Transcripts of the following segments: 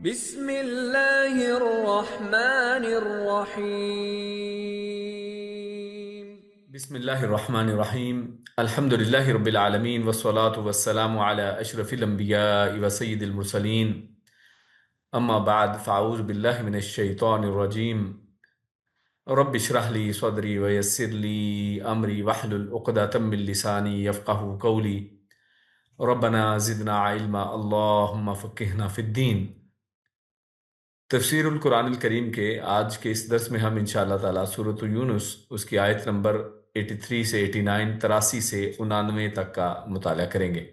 بسم اللہ الرحمن الرحیم۔ بسم اللہ الرحمن الرحیم۔ الحمد للہ رب العالمین والصلاة والسلام علی اشرف الانبیاء وسید المرسلین، اما بعد فاعوذ باللہ من الشیطان الرجیم۔ رب اشرح لی صدری ویسر لی امری واحلل عقدۃ من لسانی یفقہوا قولی۔ ربنا زدنا علما اللہم فقہنا فی الدین۔ تفسیر القرآن الکریم کے آج کے اس درس میں ہم انشاءاللہ تعالیٰ سورۃ یونس اس کی آیت نمبر 83 سے 89، 83 سے 99 تک کا مطالعہ کریں گے۔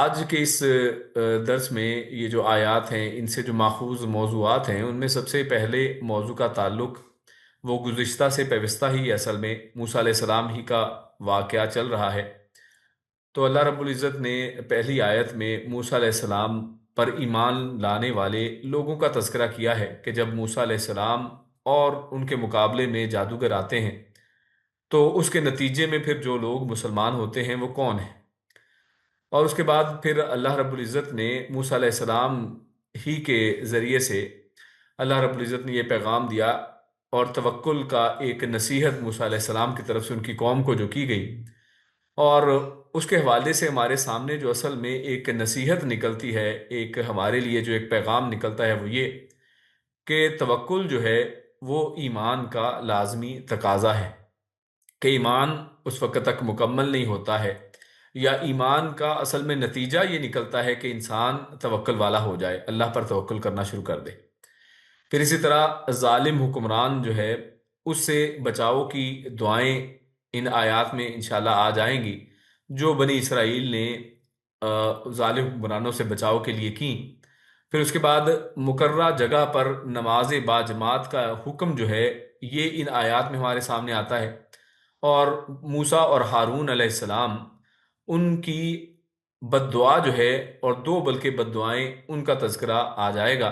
آج کے اس درس میں یہ جو آیات ہیں ان سے جو ماخوذ موضوعات ہیں ان میں سب سے پہلے موضوع کا تعلق وہ گزشتہ سے پیوستہ ہی اصل میں موسیٰ علیہ السلام ہی کا واقعہ چل رہا ہے۔ تو اللہ رب العزت نے پہلی آیت میں موسیٰ علیہ السلام پر ایمان لانے والے لوگوں کا تذکرہ کیا ہے کہ جب موسیٰ علیہ السلام اور ان کے مقابلے میں جادوگر آتے ہیں تو اس کے نتیجے میں پھر جو لوگ مسلمان ہوتے ہیں وہ کون ہیں، اور اس کے بعد پھر اللہ رب العزت نے موسیٰ علیہ السلام ہی کے ذریعے سے اللہ رب العزت نے یہ پیغام دیا اور توکل کا ایک نصیحت موسیٰ علیہ السلام کی طرف سے ان کی قوم کو جو کی گئی، اور اس کے حوالے سے ہمارے سامنے جو اصل میں ایک نصیحت نکلتی ہے، ایک ہمارے لیے جو ایک پیغام نکلتا ہے وہ یہ کہ توکل جو ہے وہ ایمان کا لازمی تقاضا ہے، کہ ایمان اس وقت تک مکمل نہیں ہوتا ہے، یا ایمان کا اصل میں نتیجہ یہ نکلتا ہے کہ انسان توکل والا ہو جائے، اللہ پر توکل کرنا شروع کر دے۔ پھر اسی طرح ظالم حکمران جو ہے اس سے بچاؤ کی دعائیں ان آیات میں انشاءاللہ آ جائیں گی، جو بنی اسرائیل نے ظالم حکمرانوں سے بچاؤ کے لیے کی۔ پھر اس کے بعد مقررہ جگہ پر نماز باجماعت کا حکم جو ہے یہ ان آیات میں ہمارے سامنے آتا ہے، اور موسیٰ اور ہارون علیہ السلام ان کی بد دعا جو ہے، اور دو بلکہ بد دعائیں ان کا تذکرہ آ جائے گا،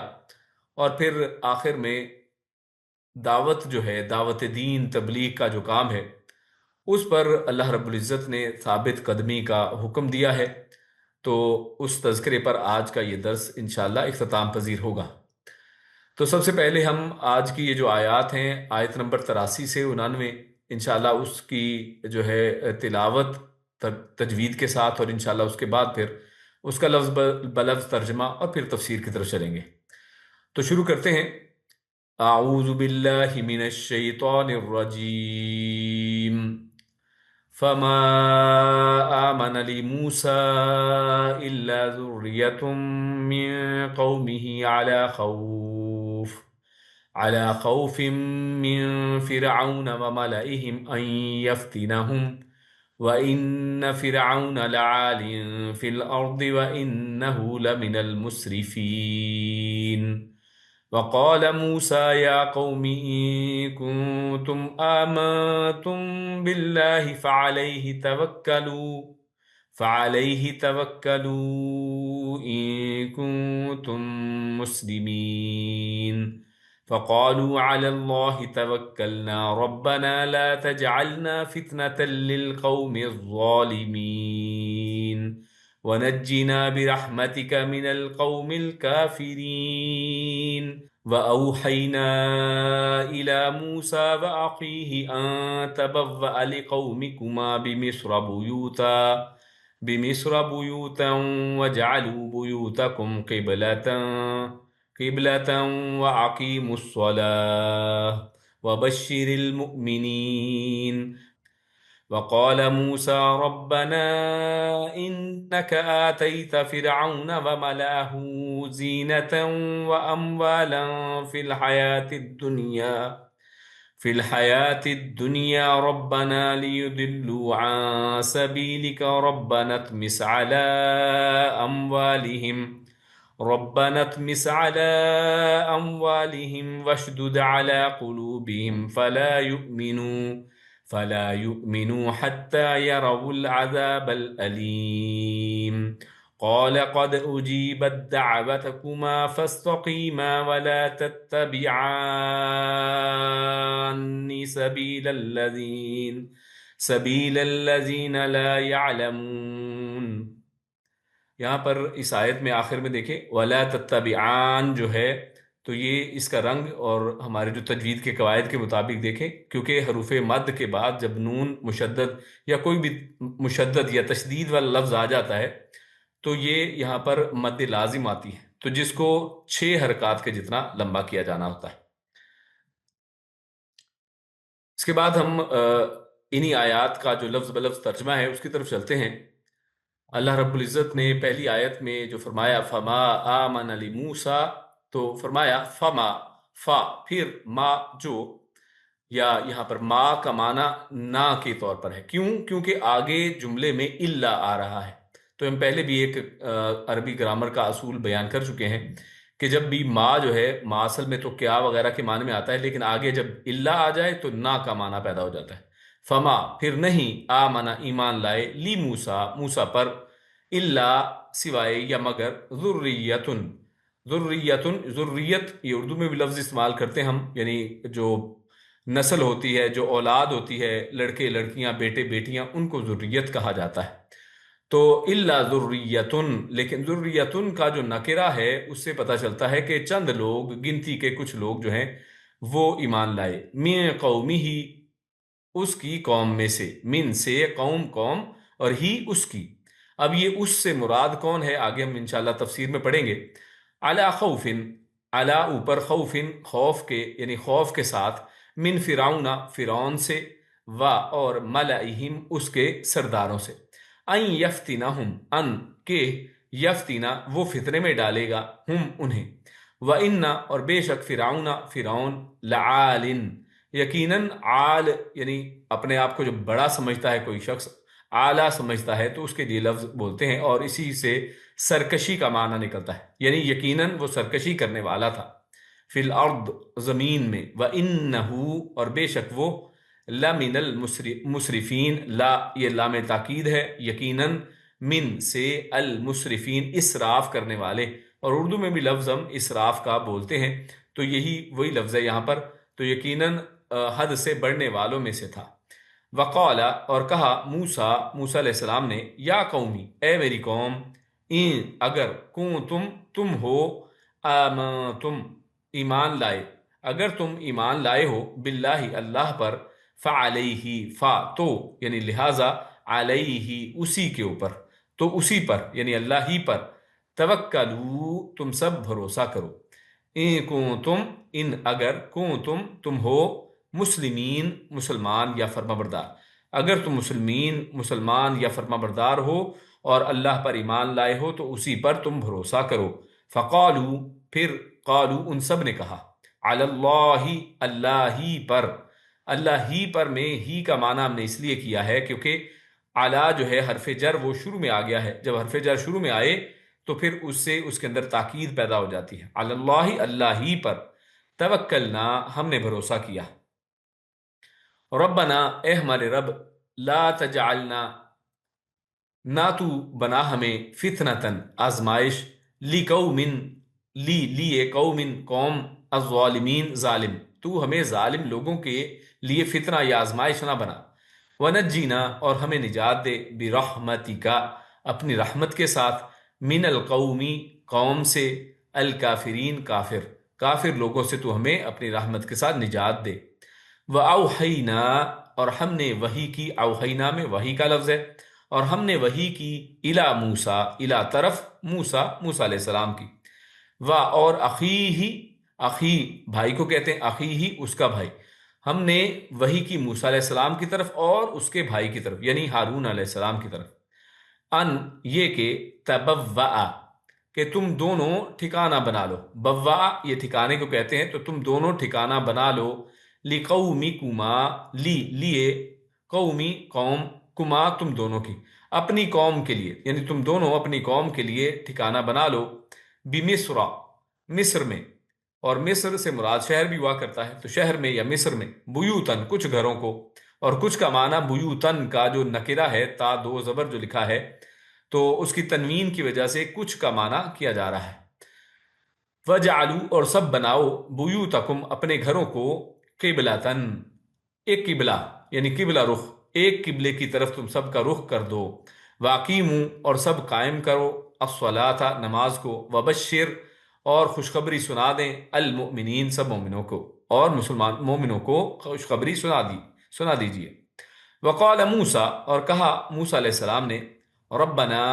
اور پھر آخر میں دعوت جو ہے، دعوت دین تبلیغ کا جو کام ہے اس پر اللہ رب العزت نے ثابت قدمی کا حکم دیا ہے۔ تو اس تذکرے پر آج کا یہ درس انشاءاللہ اختتام پذیر ہوگا۔ تو سب سے پہلے ہم آج کی یہ جو آیات ہیں آیت نمبر 83 سے 99، انشاءاللہ اس کی جو ہے تلاوت تجوید کے ساتھ، اور انشاءاللہ اس کے بعد پھر اس کا لفظ بلفظ ترجمہ اور پھر تفسیر کی طرف چلیں گے۔ تو شروع کرتے ہیں۔ اعوذ باللہ من الشیطان الرجیم۔ فما آمن لموسى إلا ذرية من قومه على خوف من فرعون وملئهم أن يفتنهم وإن فرعون لعال في الأرض وإنه لمن المسرفين۔ وقال موسى يا قوم إن كنتم آمنتم بالله فعليه توكلوا إن كنتم مسلمين۔ فقالوا على الله توكلنا ربنا لا تجعلنا فتنة للقوم الظالمين ونجنا برحمتك من القوم الكافرين۔ وأوحينا إلى موسى وأخيه أن تبوأ لقومكما بمصر بيوتا واجعلوا بيوتكم قبلة وأقيموا الصلاة وبشر المؤمنين۔ وقال موسى ربنا إنك آتيت فرعون وملأه زينة وأموالا في الحياة الدنيا ربنا ليضلوا عن سبيلك ربنا اطمس على أموالهم واشدد على قلوبهم فلا يؤمنوا حتى يروا العذاب الأليم۔ قال قد أجيبت دعوتكما فاستقيما ولا تتبعان سبيل الذين لا يعلمون۔ یہاں پر اس آیت میں آخر میں دیکھیں وَلَا تَتَّبِعَانِ جو ہے تو یہ اس کا رنگ اور ہمارے جو تجوید کے قواعد کے مطابق دیکھیں، کیونکہ حروف مد کے بعد جب نون مشدد یا کوئی بھی مشدد یا تشدید والا لفظ آ جاتا ہے تو یہ یہاں پر مد لازم آتی ہے، تو جس کو 6 حرکات کے جتنا لمبا کیا جانا ہوتا ہے۔ اس کے بعد ہم انہی آیات کا جو لفظ بلفظ ترجمہ ہے اس کی طرف چلتے ہیں۔ اللہ رب العزت نے پہلی آیت میں جو فرمایا فما آمن لموسیٰ، تو فرمایا فما، فا پھر ما جو، یا یہاں پر ما کا معنی نہ کے طور پر ہے، کیوں؟ کیونکہ آگے جملے میں الا آ رہا ہے۔ تو ہم پہلے بھی ایک عربی گرامر کا اصول بیان کر چکے ہیں کہ جب بھی ما جو ہے، ما اصل میں تو کیا وغیرہ کے معنی میں آتا ہے، لیکن آگے جب الا آ جائے تو نہ کا معنی پیدا ہو جاتا ہے۔ فما پھر نہیں، آمنا ایمان لائے، لی موسیٰ موسیٰ پر، الا سوائے یا مگر، ذریتن ذریتن ذریت یہ اردو میں بھی لفظ استعمال کرتے ہیں ہم، یعنی جو نسل ہوتی ہے، جو اولاد ہوتی ہے، لڑکے لڑکیاں بیٹے بیٹیاں، ان کو ذریت کہا جاتا ہے۔ تو الا ذریتن، لیکن ذریتن کا جو نکرہ ہے اس سے پتہ چلتا ہے کہ چند لوگ، گنتی کے کچھ لوگ جو ہیں وہ ایمان لائے، من قومی ہی اس کی قوم میں سے، من سے قوم قوم اور ہی اس کی، اب یہ اس سے مراد کون ہے آگے ہم انشاءاللہ تفسیر میں پڑھیں گے۔ علی خوفن، علی اوپر، خوفن خوف کے، یعنی خوف کے ساتھ، من فرعون فرعون سے، و اور ملئہم اس کے سرداروں سے، ان یفتنہم ان کے، یفتنا وہ فتنے میں ڈالے گا، ہم انہیں، وَإِنَّ اور بے شک فرعون فرعون، لعالٍ یقیناً، عال یعنی اپنے آپ کو جو بڑا سمجھتا ہے کوئی شخص، اعلیٰ سمجھتا ہے تو اس کے لیے لفظ بولتے ہیں، اور اسی سے سرکشی کا معنی نکلتا ہے، یعنی یقیناً وہ سرکشی کرنے والا تھا، فی الارض زمین میں، وَإِنَّهُ اور بے شک وہ، لَمِنَ المسرفین، لا یہ لام تاکید ہے، یقیناً، من سے، المسرفین اسراف کرنے والے، اور اردو میں بھی لفظ ہم اسراف کا بولتے ہیں، تو یہی وہی لفظ ہے یہاں پر، تو یقیناً حد سے بڑھنے والوں میں سے تھا۔ وقال اور کہا موسیٰ موسیٰ علیہ السلام نے، یا قومی اے میری قوم، ان اگر تم ہو، آمنتم ایمان لائے، اگر تم ایمان لائے ہو، باللہ اللہ پر، فعلیہ فا تو یعنی لہذا، علیہ اسی کے اوپر، تو اسی پر یعنی اللہ ہی پر، توکلوا تم سب بھروسہ کرو، ان کنتم ان اگر، تم ہو، مسلمین مسلمان یا فرمانبردار، اگر تم مسلمان یا فرمانبردار ہو اور اللہ پر ایمان لائے ہو تو اسی پر تم بھروسہ کرو۔ فقالو پھر، قالو ان سب نے کہا، علی اللہ اللہ ہی پر، اللہ ہی پر میں ہی کا معنی ہم نے اس لیے کیا ہے کیونکہ علی جو ہے حرف جر وہ شروع میں آ گیا ہے، جب حرف جر شروع میں آئے تو پھر اس سے اس کے اندر تاکید پیدا ہو جاتی ہے، علی اللہ اللہ ہی پر، توکلنا ہم نے بھروسہ کیا، ربنا اے ہمارے رب، لا تجعلنا نہ تو بنا ہمیں، فتنتن آزمائش، لقومن لیے قومن قوم، الظالمین ظالم، تو ہمیں ظالم لوگوں کے لیے فتنہ یا آزمائش نہ بنا، ونجینا اور ہمیں نجات دے، برحمتک اپنی رحمت کے ساتھ، من القومی قوم سے، الکافرین کافر لوگوں سے تو ہمیں اپنی رحمت کے ساتھ نجات دے، وَأَوْحَيْنَا اور ہم نے وحی کی، اوحینا میں وحی کا لفظ ہے، اور ہم نے وحی کی، الی موسیٰ الی طرف موسیٰ علیہ السلام کی، اور اخی بھائی کو کہتے ہیں، اخی ہی اس کا بھائی، ہم نے وحی کی موسیٰ علیہ السلام کی طرف اور اس کے بھائی کی طرف یعنی ہارون علیہ السلام کی طرف، ان یہ کہ تبوّا کہ تم دونوں ٹھکانہ بنا لو، بوا یہ ٹھکانے کو کہتے ہیں، تو تم دونوں ٹھکانہ بنا لو، لقومکما لیے، قومی قوم، کما تم دونوں کی، اپنی قوم کے لیے، یعنی تم دونوں اپنی قوم کے لیے ٹھکانہ بنا لو، بمصر مصر میں، اور مصر سے مراد شہر بھی ہوا کرتا ہے، تو شہر میں یا مصر میں، بیوتن کچھ گھروں کو، اور کچھ کا معنی بیوتن کا جو نکرہ ہے، تا دو زبر جو لکھا ہے تو اس کی تنوین کی وجہ سے کچھ کا معنی کیا جا رہا ہے، وَجَعَلُوا اور سب بناؤ، بیوتکم اپنے گھروں کو، قبلتن ایک قبلہ یعنی قبلہ رخ، ایک قبلے کی طرف تم سب کا رخ کر دو، واقیموا اور سب قائم کرو، الصلاۃ نماز کو، وبشر اور خوشخبری سنا دیں المؤمنین سب مومنوں کو، اور مسلمان مومنوں کو خوشخبری سنا دیجیے۔ وقال موسیٰ اور کہا موسیٰ علیہ السلام نے، ربنا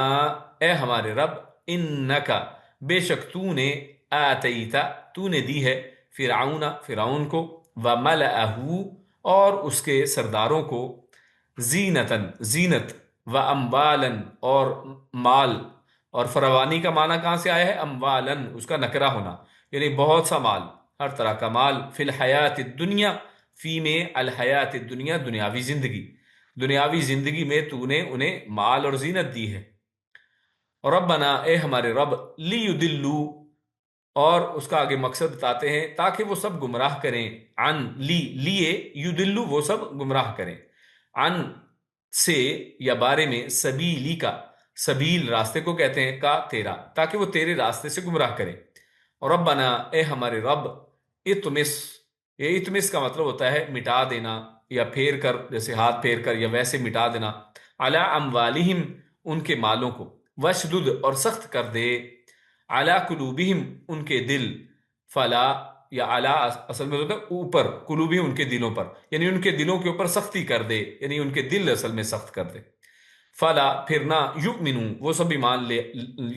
اے ہمارے رب، انکا بے شک تو نے، آتیتا تو نے دی ہے، فرعون کو، وملأہ اور اس کے سرداروں کو، زینت، واموالن اور مال، اور فراوانی کا معنی کہاں سے آیا ہے؟ اموالن، اس کا نکرہ ہونا، یعنی بہت سا مال، ہر طرح کا مال، فی الحیات الدنیا، فی میں الحیات الدنیا دنیاوی زندگی میں تو نے انہیں مال اور زینت دی ہے۔ ربنا اے ہمارے رب، لیدلوا اور اس کا آگے مقصد بتاتے ہیں تاکہ وہ سب گمراہ کریں، عن لیے، یدلو وہ سب گمراہ کریں، عن سے یا بارے میں، سبیلی کا، سبیل راستے کو کہتے ہیں، کا تیرا، تاکہ وہ تیرے راستے سے گمراہ کریں۔ ربنا اے ہمارے رب، اطمس، یہ اطمس کا مطلب ہوتا ہے مٹا دینا یا پھیر کر، جیسے ہاتھ پھیر کر یا ویسے مٹا دینا، علی اموالہم ان کے مالوں کو، وشدد اور سخت کر دے، علی قلوبہم ان کے دل، فلا یا علی اصل میں ہوتا ہے اوپر، قلوبہم ان کے دلوں پر، یعنی ان کے دلوں کے اوپر سختی کر دے، یعنی ان کے دل اصل میں سخت کر دے، فلا پھر نہ، یؤمنون وہ سب ایمان لے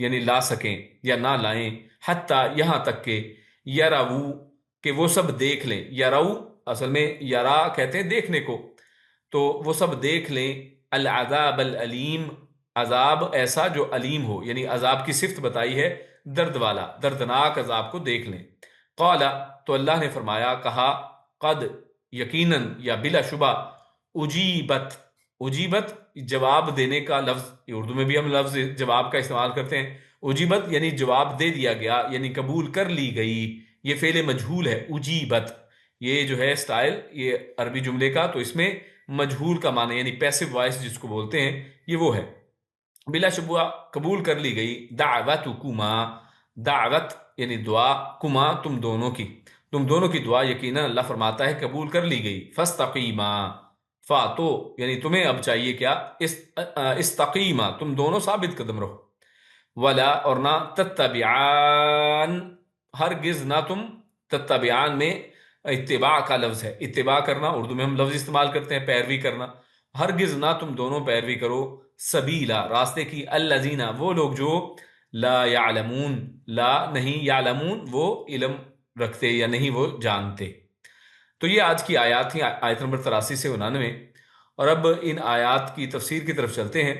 یعنی لا سکیں یا نہ لائیں، حتی یہاں تک کہ، یرو کہ وہ سب دیکھ لیں، یرو اصل میں یرا کہتے ہیں دیکھنے کو، تو وہ سب دیکھ لیں، العذاب العلیم عذاب ایسا جو علیم ہو، یعنی عذاب کی صفت بتائی ہے درد والا، دردناک عذاب کو دیکھ لیں۔ قال تو اللہ نے فرمایا، کہا، قد یقیناً یا بلا شبہ، اجیبت جواب دینے کا لفظ، اردو میں بھی ہم لفظ جواب کا استعمال کرتے ہیں، اجیبت یعنی جواب دے دیا گیا، یعنی قبول کر لی گئی، یہ فعل مجہول ہے، اجیبت یہ جو ہے سٹائل یہ عربی جملے کا، تو اس میں مجہول کا معنی یعنی پیسو وائس جس کو بولتے ہیں یہ وہ ہے، بلا شبہ قبول کر لی گئی، دعوتکما دعوت یعنی دعا، کما تم دونوں کی دعا یقینا اللہ فرماتا ہے قبول کر لی گئی، فاستقیما تو یعنی تمہیں اب چاہیے کیا، استقیما تم دونوں ثابت قدم رہو، ولا اور نہ، تتبعان ہرگز نہ تم، تتبعان میں اتباع کا لفظ ہے، اتباع کرنا، اردو میں ہم لفظ استعمال کرتے ہیں پیروی کرنا، ہرگز نہ تم دونوں پیروی کرو، سبیلا راستے کی، الذین وہ لوگ جو، لا یعلمون لا نہیں، یعلمون وہ علم رکھتے یا نہیں وہ جانتے۔ تو یہ آج کی آیات تھیں، آیت نمبر 83 سے 99، اور اب ان آیات کی تفسیر کی طرف چلتے ہیں۔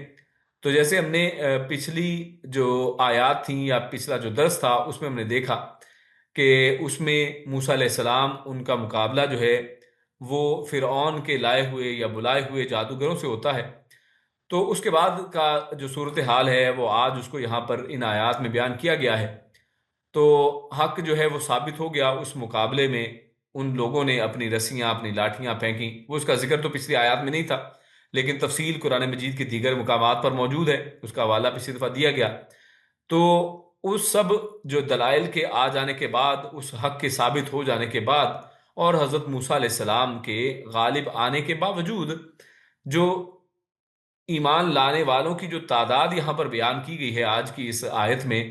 تو جیسے ہم نے پچھلی جو آیات تھیں یا پچھلا جو درس تھا اس میں ہم نے دیکھا کہ اس میں موسیٰ علیہ السلام ان کا مقابلہ جو ہے وہ فرعون کے لائے ہوئے یا بلائے ہوئے جادوگروں سے ہوتا ہے، تو اس کے بعد کا جو صورتحال ہے وہ آج اس کو یہاں پر ان آیات میں بیان کیا گیا ہے۔ تو حق جو ہے وہ ثابت ہو گیا، اس مقابلے میں ان لوگوں نے اپنی رسیاں اپنی لاٹھیاں پھینکیں، وہ اس کا ذکر تو پچھلی آیات میں نہیں تھا لیکن تفصیل قرآن مجید کے دیگر مقامات پر موجود ہے، اس کا حوالہ پچھلی دفعہ دیا گیا۔ تو اس سب جو دلائل کے آ جانے کے بعد، اس حق کے ثابت ہو جانے کے بعد، اور حضرت موسیٰ علیہ السلام کے غالب آنے کے باوجود، جو ایمان لانے والوں کی جو تعداد یہاں پر بیان کی گئی ہے آج کی اس آیت میں،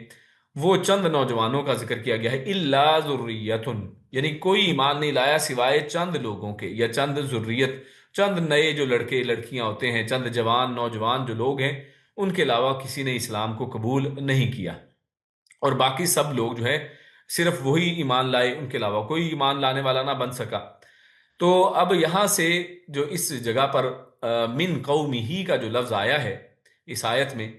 وہ چند نوجوانوں کا ذکر کیا گیا ہے، الا ذریۃ، یعنی کوئی ایمان نہیں لایا سوائے چند لوگوں کے، یا چند ذریت، چند نئے جو لڑکے لڑکیاں ہوتے ہیں، چند جوان نوجوان جو لوگ ہیں، ان کے علاوہ کسی نے اسلام کو قبول نہیں کیا، اور باقی سب لوگ جو ہے صرف وہی ایمان لائے، ان کے علاوہ کوئی ایمان لانے والا نہ بن سکا۔ تو اب یہاں سے جو اس جگہ پر من قومہ کا جو لفظ آیا ہے اس آیت میں،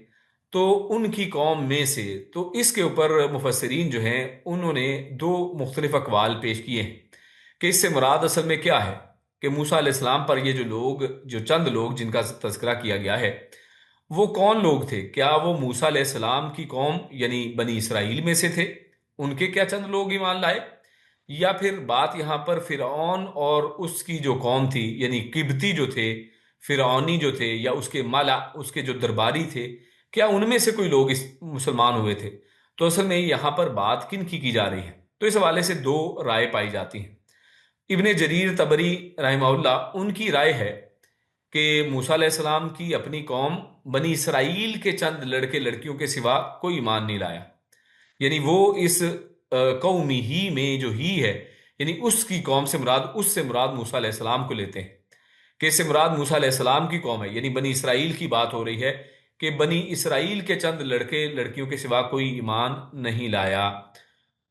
تو ان کی قوم میں سے، تو اس کے اوپر مفسرین جو ہیں انہوں نے دو مختلف اقوال پیش کیے ہیں کہ اس سے مراد اصل میں کیا ہے، کہ موسیٰ علیہ السلام پر یہ جو لوگ، جو چند لوگ جن کا تذکرہ کیا گیا ہے، وہ کون لوگ تھے؟ کیا وہ موسیٰ علیہ السلام کی قوم یعنی بنی اسرائیل میں سے تھے، ان کے کیا چند لوگ ایمان لائے، یا پھر بات یہاں پر فرعون اور اس کی جو قوم تھی، یعنی قبطی جو تھے، فرعونی جو تھے، یا اس کے مالا، اس کے جو درباری تھے، کیا ان میں سے کوئی لوگ اس مسلمان ہوئے تھے؟ تو اصل میں یہاں پر بات کن کی جا رہی ہے؟ تو اس حوالے سے دو رائے پائی جاتی ہیں۔ ابن جریر طبری رحمہ اللہ ان کی رائے ہے کہ موسیٰ علیہ السلام کی اپنی قوم بنی اسرائیل کے چند لڑکے لڑکیوں کے سوا کوئی ایمان نہیں لایا، یعنی وہ اس قومی ہی میں جو ہی ہے، یعنی اس کی قوم سے مراد، اس سے مراد موسیٰ علیہ السلام کو لیتے ہیں کہ اس سے مراد موسیٰ علیہ السلام کی قوم ہے، یعنی بنی اسرائیل کی بات ہو رہی ہے کہ بنی اسرائیل کے چند لڑکے لڑکیوں کے سوا کوئی ایمان نہیں لایا۔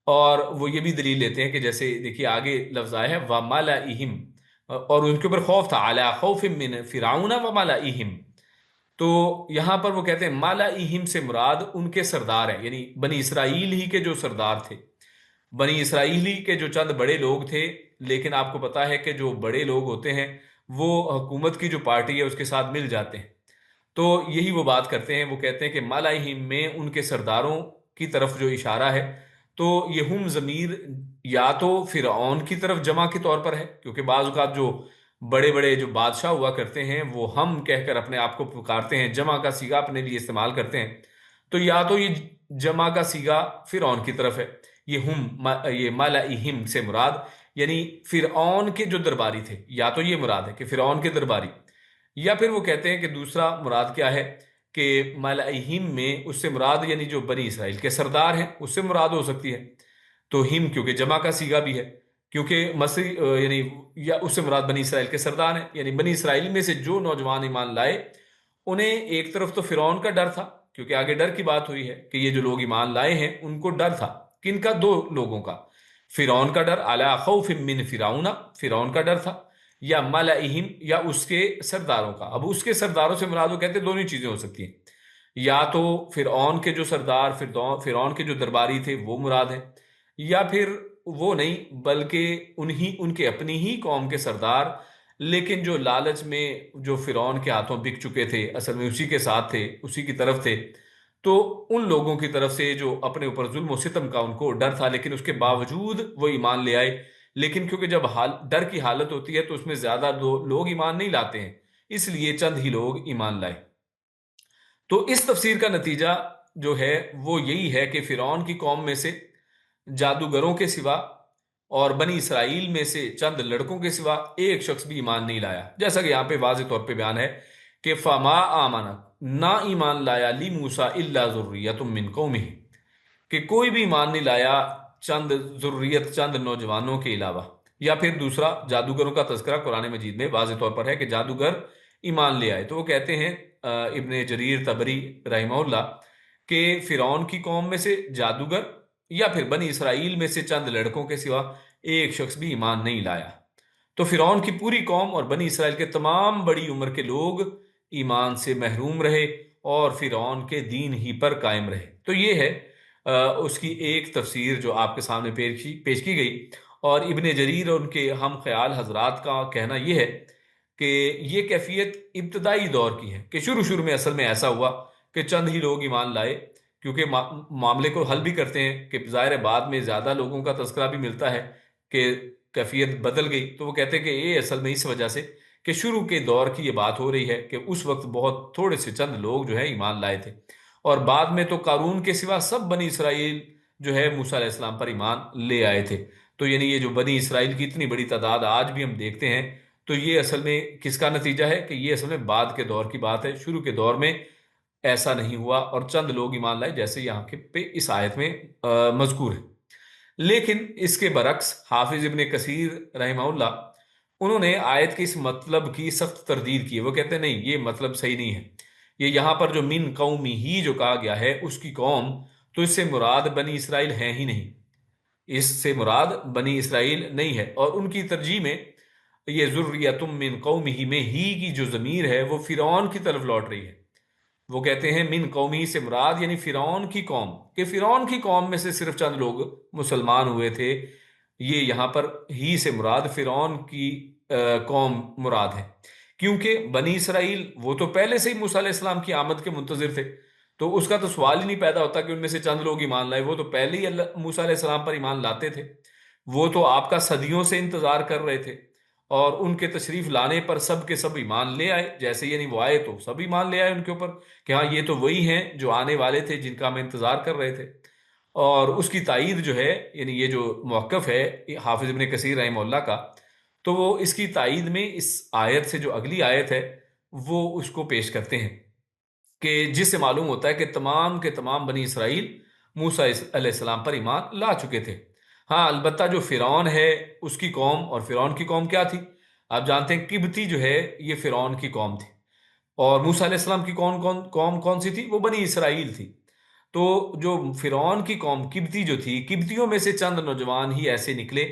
اور وہ یہ بھی دلیل لیتے ہیں کہ جیسے دیکھیے آگے لفظ آیا ہے وَمَلَئِهِمْ، اور ان کے اوپر خوف تھا، عَلَىٰ خَوْفٍ مِّن فِرْعَوْنَ وَمَلَئِهِمْ، تو یہاں پر وہ کہتے ہیں مَلَئِهِمْ سے مراد ان کے سردار ہیں، یعنی بنی اسرائیل ہی کے جو سردار تھے، بنی اسرائیلی کے جو چند بڑے لوگ تھے۔ لیکن آپ کو پتا ہے کہ جو بڑے لوگ ہوتے ہیں وہ حکومت کی جو پارٹی ہے اس کے ساتھ مل جاتے ہیں، تو یہی وہ بات کرتے ہیں، وہ کہتے ہیں کہ مالائہم میں ان کے سرداروں کی طرف جو اشارہ ہے، تو یہ ہم ضمیر یا تو فرعون کی طرف جمع کے طور پر ہے، کیونکہ بعض اوقات جو بڑے بڑے جو بادشاہ ہوا کرتے ہیں وہ ہم کہہ کر اپنے آپ کو پکارتے ہیں، جمع کا صیغہ اپنے لیے استعمال کرتے ہیں، تو یا تو یہ جمع کا صیغہ فرعون کی طرف ہے، یہ مالائہم سے مراد یعنی فرعون کے جو درباری تھے، یا تو یہ مراد ہے کہ فرعون کے درباری، یا پھر وہ کہتے ہیں کہ دوسرا مراد کیا ہے کہ ملائہم میں اس سے مراد یعنی جو بنی اسرائیل کے سردار ہیں اس سے مراد ہو سکتی ہے، تو ہم کیونکہ جمع کا صیغہ بھی ہے، کیونکہ مصری یعنی یا اس سے مراد بنی اسرائیل کے سردار ہیں، یعنی بنی اسرائیل میں سے جو نوجوان ایمان لائے انہیں ایک طرف تو فرعون کا ڈر تھا، کیونکہ آگے ڈر کی بات ہوئی ہے کہ یہ جو لوگ ایمان لائے ہیں ان کو ڈر تھا، کن کا؟ دو لوگوں کا، فرعون کا ڈر، علی خوف من فرعون، فرعون کا ڈر تھا، یا ملائہم یا اس کے سرداروں کا۔ اب اس کے سرداروں سے مراد وہ کہتے ہیں دونوں چیزیں ہو سکتی ہیں، یا تو فرعون کے جو سردار، فرعون کے جو درباری تھے وہ مراد ہیں، یا پھر وہ نہیں بلکہ ان کے اپنی ہی قوم کے سردار، لیکن جو لالچ میں جو فرعون کے ہاتھوں بک چکے تھے، اصل میں اسی کے ساتھ تھے، اسی کی طرف تھے، تو ان لوگوں کی طرف سے جو اپنے اوپر ظلم و ستم کا ان کو ڈر تھا، لیکن اس کے باوجود وہ ایمان لے آئے، لیکن کیونکہ جب ڈر کی حالت ہوتی ہے تو اس میں زیادہ لوگ ایمان نہیں لاتے ہیں، اس لیے چند ہی لوگ ایمان لائے۔ تو اس تفسیر کا نتیجہ جو ہے وہ یہی ہے کہ فرعون کی قوم میں سے جادوگروں کے سوا اور بنی اسرائیل میں سے چند لڑکوں کے سوا ایک شخص بھی ایمان نہیں لایا، جیسا کہ یہاں پہ واضح طور پہ بیان ہے کہ فما آمن، نہ ایمان لایا لی موسیٰ الا ذریۃ من قومہ، کہ کوئی بھی ایمان نہیں لایا چند ذریت، چند نوجوانوں کے علاوہ۔ یا پھر دوسرا جادوگروں کا تذکرہ قرآن مجید میں واضح طور پر ہے کہ جادوگر ایمان لے آئے، تو وہ کہتے ہیں ابن جریر طبری رحمہ اللہ کہ فرعون کی قوم میں سے جادوگر یا پھر بنی اسرائیل میں سے چند لڑکوں کے سوا ایک شخص بھی ایمان نہیں لایا، تو فرعون کی پوری قوم اور بنی اسرائیل کے تمام بڑی عمر کے لوگ ایمان سے محروم رہے اور فرعون کے دین ہی پر قائم رہے۔ تو یہ ہے اس کی ایک تفسیر جو آپ کے سامنے پیش کی گئی، اور ابن جریر اور ان کے ہم خیال حضرات کا کہنا یہ ہے کہ یہ کیفیت ابتدائی دور کی ہے، کہ شروع میں اصل میں ایسا ہوا کہ چند ہی لوگ ایمان لائے، کیونکہ معاملے کو حل بھی کرتے ہیں کہ ظاہر بعد میں زیادہ لوگوں کا تذکرہ بھی ملتا ہے کہ کیفیت بدل گئی، تو وہ کہتے ہیں کہ یہ اصل میں اس وجہ سے کہ شروع کے دور کی یہ بات ہو رہی ہے کہ اس وقت بہت تھوڑے سے چند لوگ جو ہے ایمان لائے تھے، اور بعد میں تو قارون کے سوا سب بنی اسرائیل جو ہے موسیٰ علیہ السلام پر ایمان لے آئے تھے۔ تو یعنی یہ جو بنی اسرائیل کی اتنی بڑی تعداد آج بھی ہم دیکھتے ہیں، تو یہ اصل میں کس کا نتیجہ ہے کہ یہ اصل میں بعد کے دور کی بات ہے، شروع کے دور میں ایسا نہیں ہوا اور چند لوگ ایمان لائے جیسے یہاں کے پہ اس آیت میں مذکور ہے۔ لیکن اس کے برعکس حافظ ابن کثیر رحمہ اللہ، انہوں نے آیت کے اس مطلب کی سخت تردید کی ہے، وہ کہتے ہیں نہیں، یہ مطلب صحیح نہیں ہے، یہ یہاں پر جو من قومی ہی جو کہا گیا ہے اس کی قوم، تو اس سے مراد بنی اسرائیل ہیں ہی نہیں، اس سے مراد بنی اسرائیل نہیں ہے، اور ان کی ترجیح میں یہ ذریۃ من قومہ میں ہی کی جو ضمیر ہے وہ فرعون کی طرف لوٹ رہی ہے۔ وہ کہتے ہیں من قومی سے مراد یعنی فرعون کی قوم، کہ فرعون کی قوم میں سے صرف چند لوگ مسلمان ہوئے تھے، یہ یہاں پر ہی سے مراد فرعون کی قوم مراد ہے، کیونکہ بنی اسرائیل وہ تو پہلے سے ہی موسیٰ علیہ السلام کی آمد کے منتظر تھے، تو اس کا تو سوال ہی نہیں پیدا ہوتا کہ ان میں سے چند لوگ ایمان لائے، وہ تو پہلے ہی موسیٰ علیہ السلام پر ایمان لاتے تھے، وہ تو آپ کا صدیوں سے انتظار کر رہے تھے، اور ان کے تشریف لانے پر سب کے سب ایمان لے آئے، جیسے یعنی وہ آئے تو سب ایمان لے آئے ان کے اوپر کہ ہاں یہ تو وہی ہیں جو آنے والے تھے، جن کا ہم انتظار کر رہے تھے۔ اور اس کی تائید جو ہے یعنی یہ جو موقف ہے حافظ ابن کثیر رحمہ اللہ کا، تو وہ اس کی تائید میں اس آیت سے جو اگلی آیت ہے وہ اس کو پیش کرتے ہیں، کہ جس سے معلوم ہوتا ہے کہ تمام کے تمام بنی اسرائیل موسیٰ علیہ السلام پر ایمان لا چکے تھے۔ ہاں البتہ جو فرعون ہے اس کی قوم، اور فرعون کی قوم کیا تھی؟ آپ جانتے ہیں قبطی جو ہے یہ فرعون کی قوم تھی، اور موسیٰ علیہ السلام کی قوم کون سی تھی؟ وہ بنی اسرائیل تھی۔ تو جو فرعون کی قوم قبطی جو تھی، قبطیوں میں سے چند نوجوان ہی ایسے نکلے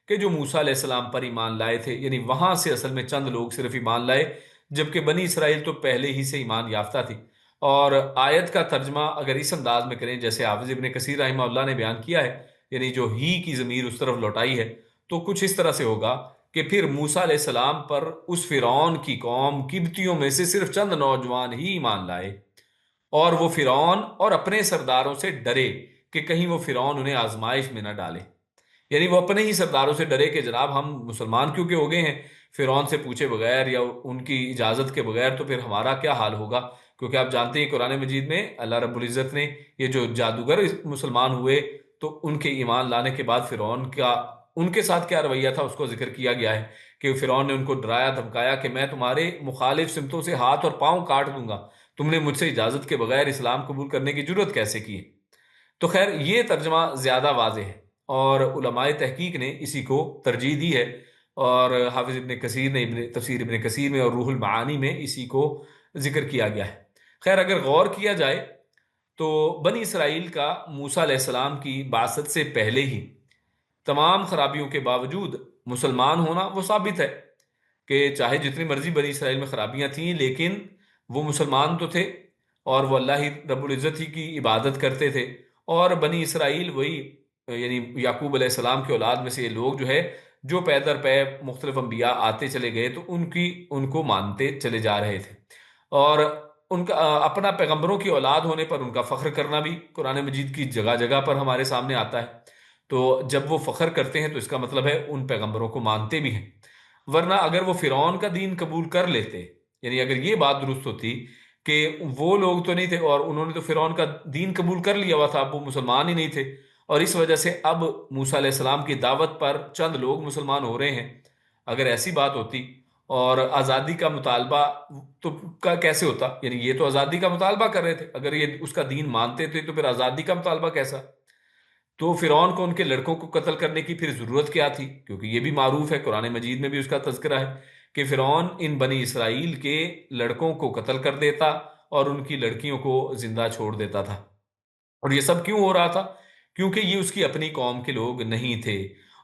کہ جو موسیٰ علیہ السلام پر ایمان لائے تھے، یعنی وہاں سے اصل میں چند لوگ صرف ایمان لائے، جبکہ بنی اسرائیل تو پہلے ہی سے ایمان یافتہ تھی۔ اور آیت کا ترجمہ اگر اس انداز میں کریں جیسے حافظ ابن کثیر رحمہ اللہ نے بیان کیا ہے، یعنی جو ہی کی ضمیر اس طرف لوٹائی ہے، تو کچھ اس طرح سے ہوگا کہ پھر موسیٰ علیہ السلام پر اس فرعون کی قوم قبطیوں میں سے صرف چند نوجوان ہی ایمان لائے، اور وہ فرعون اور اپنے سرداروں سے ڈرے کہ کہیں وہ فرعون انہیں آزمائش میں نہ ڈالے۔ یعنی وہ اپنے ہی سرداروں سے ڈرے کہ جناب ہم مسلمان کیونکہ ہو گئے ہیں، فرعون سے پوچھے بغیر یا ان کی اجازت کے بغیر، تو پھر ہمارا کیا حال ہوگا؟ کیونکہ آپ جانتے ہیں قرآن مجید میں اللہ رب العزت نے یہ جو جادوگر مسلمان ہوئے تو ان کے ایمان لانے کے بعد فرعون کا ان کے ساتھ کیا رویہ تھا اس کو ذکر کیا گیا ہے، کہ فرعون نے ان کو ڈرایا دھمکایا کہ میں تمہارے مخالف سمتوں سے ہاتھ اور پاؤں کاٹ دوں گا، تم نے مجھ سے اجازت کے بغیر اسلام قبول کرنے کی جرت کیسے کی ہے؟ تو خیر یہ ترجمہ زیادہ واضح ہے، اور علماء تحقیق نے اسی کو ترجیح دی ہے، اور حافظ ابن کثیر نے تفسیر ابن کثیر میں اور روح المعانی میں اسی کو ذکر کیا گیا ہے۔ خیر اگر غور کیا جائے تو بنی اسرائیل کا موسیٰ علیہ السلام کی بعثت سے پہلے ہی تمام خرابیوں کے باوجود مسلمان ہونا وہ ثابت ہے، کہ چاہے جتنی مرضی بنی اسرائیل میں خرابیاں تھیں لیکن وہ مسلمان تو تھے، اور وہ اللہ ہی رب العزت ہی کی عبادت کرتے تھے، اور بنی اسرائیل وہی یعنی یعقوب علیہ السلام کی اولاد میں سے یہ لوگ جو ہے جو پے در پے مختلف انبیاء آتے چلے گئے تو ان کو مانتے چلے جا رہے تھے، اور ان کا اپنا پیغمبروں کی اولاد ہونے پر ان کا فخر کرنا بھی قرآن مجید کی جگہ جگہ پر ہمارے سامنے آتا ہے۔ تو جب وہ فخر کرتے ہیں تو اس کا مطلب ہے ان پیغمبروں کو مانتے بھی ہیں، ورنہ اگر وہ فرعون کا دین قبول کر لیتے، یعنی اگر یہ بات درست ہوتی کہ وہ لوگ تو نہیں تھے اور انہوں نے تو فرعون کا دین قبول کر لیا ہوا تھا، اب وہ مسلمان ہی نہیں تھے، اور اس وجہ سے اب موسیٰ علیہ السلام کی دعوت پر چند لوگ مسلمان ہو رہے ہیں، اگر ایسی بات ہوتی اور آزادی کا مطالبہ تو کا کیسے ہوتا؟ یعنی یہ تو آزادی کا مطالبہ کر رہے تھے، اگر یہ اس کا دین مانتے تھے تو پھر آزادی کا مطالبہ کیسا؟ تو فرعون کو ان کے لڑکوں کو قتل کرنے کی پھر ضرورت کیا تھی؟ کیونکہ یہ بھی معروف ہے، قرآن مجید میں بھی اس کا تذکرہ ہے کہ فرعون ان بنی اسرائیل کے لڑکوں کو قتل کر دیتا اور ان کی لڑکیوں کو زندہ چھوڑ دیتا تھا۔ اور یہ سب کیوں ہو رہا تھا؟ کیونکہ یہ اس کی اپنی قوم کے لوگ نہیں تھے،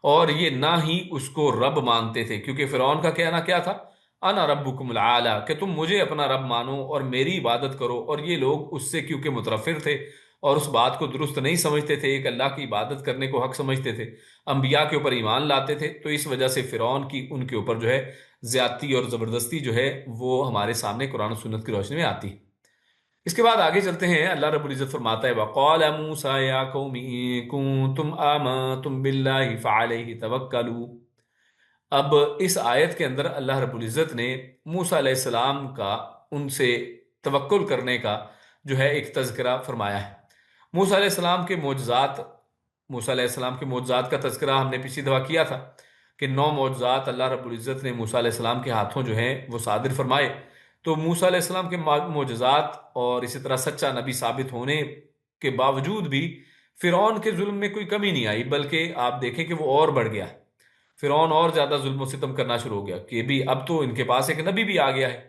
اور یہ نہ ہی اس کو رب مانتے تھے، کیونکہ فرعون کا کہنا کیا تھا؟ انا ربکم العالی، کہ تم مجھے اپنا رب مانو اور میری عبادت کرو، اور یہ لوگ اس سے کیونکہ مترفر تھے اور اس بات کو درست نہیں سمجھتے تھے، ایک اللہ کی عبادت کرنے کو حق سمجھتے تھے، انبیاء کے اوپر ایمان لاتے تھے، تو اس وجہ سے فرعون کی ان کے اوپر جو ہے زیادتی اور زبردستی جو ہے وہ ہمارے سامنے قرآن و سنت کی روشنی میں آتی ہے۔ اس کے بعد آگے چلتے ہیں، اللہ رب العزت فرماتا ہے وَقَالَ مُوسَىٰ يَا قَوْمِ إِن كُنتُمْ آمَنتُم بِاللَّهِ فَعَلَيْهِ تَوَكَّلُوا۔ اب اس آیت کے اندر اللہ رب العزت نے موسیٰ علیہ السلام کا ان سے توکل کرنے کا جو ہے ایک تذکرہ فرمایا ہے۔ موسیٰ علیہ السلام کے معجزات، موسیٰ علیہ السلام کے معجزات کا تذکرہ ہم نے پچھلی دفعہ کیا تھا کہ 9 معجزات اللہ رب العزت نے موسیٰ علیہ السلام کے ہاتھوں جو ہیں وہ صادر فرمائے۔ تو موسیٰ علیہ السلام کے معجزات اور اسی طرح سچا نبی ثابت ہونے کے باوجود بھی فرعون کے ظلم میں کوئی کمی نہیں آئی، بلکہ آپ دیکھیں کہ وہ اور بڑھ گیا، فرعون اور زیادہ ظلم و ستم کرنا شروع ہو گیا، کہ بھی اب تو ان کے پاس ایک نبی بھی آ گیا ہے۔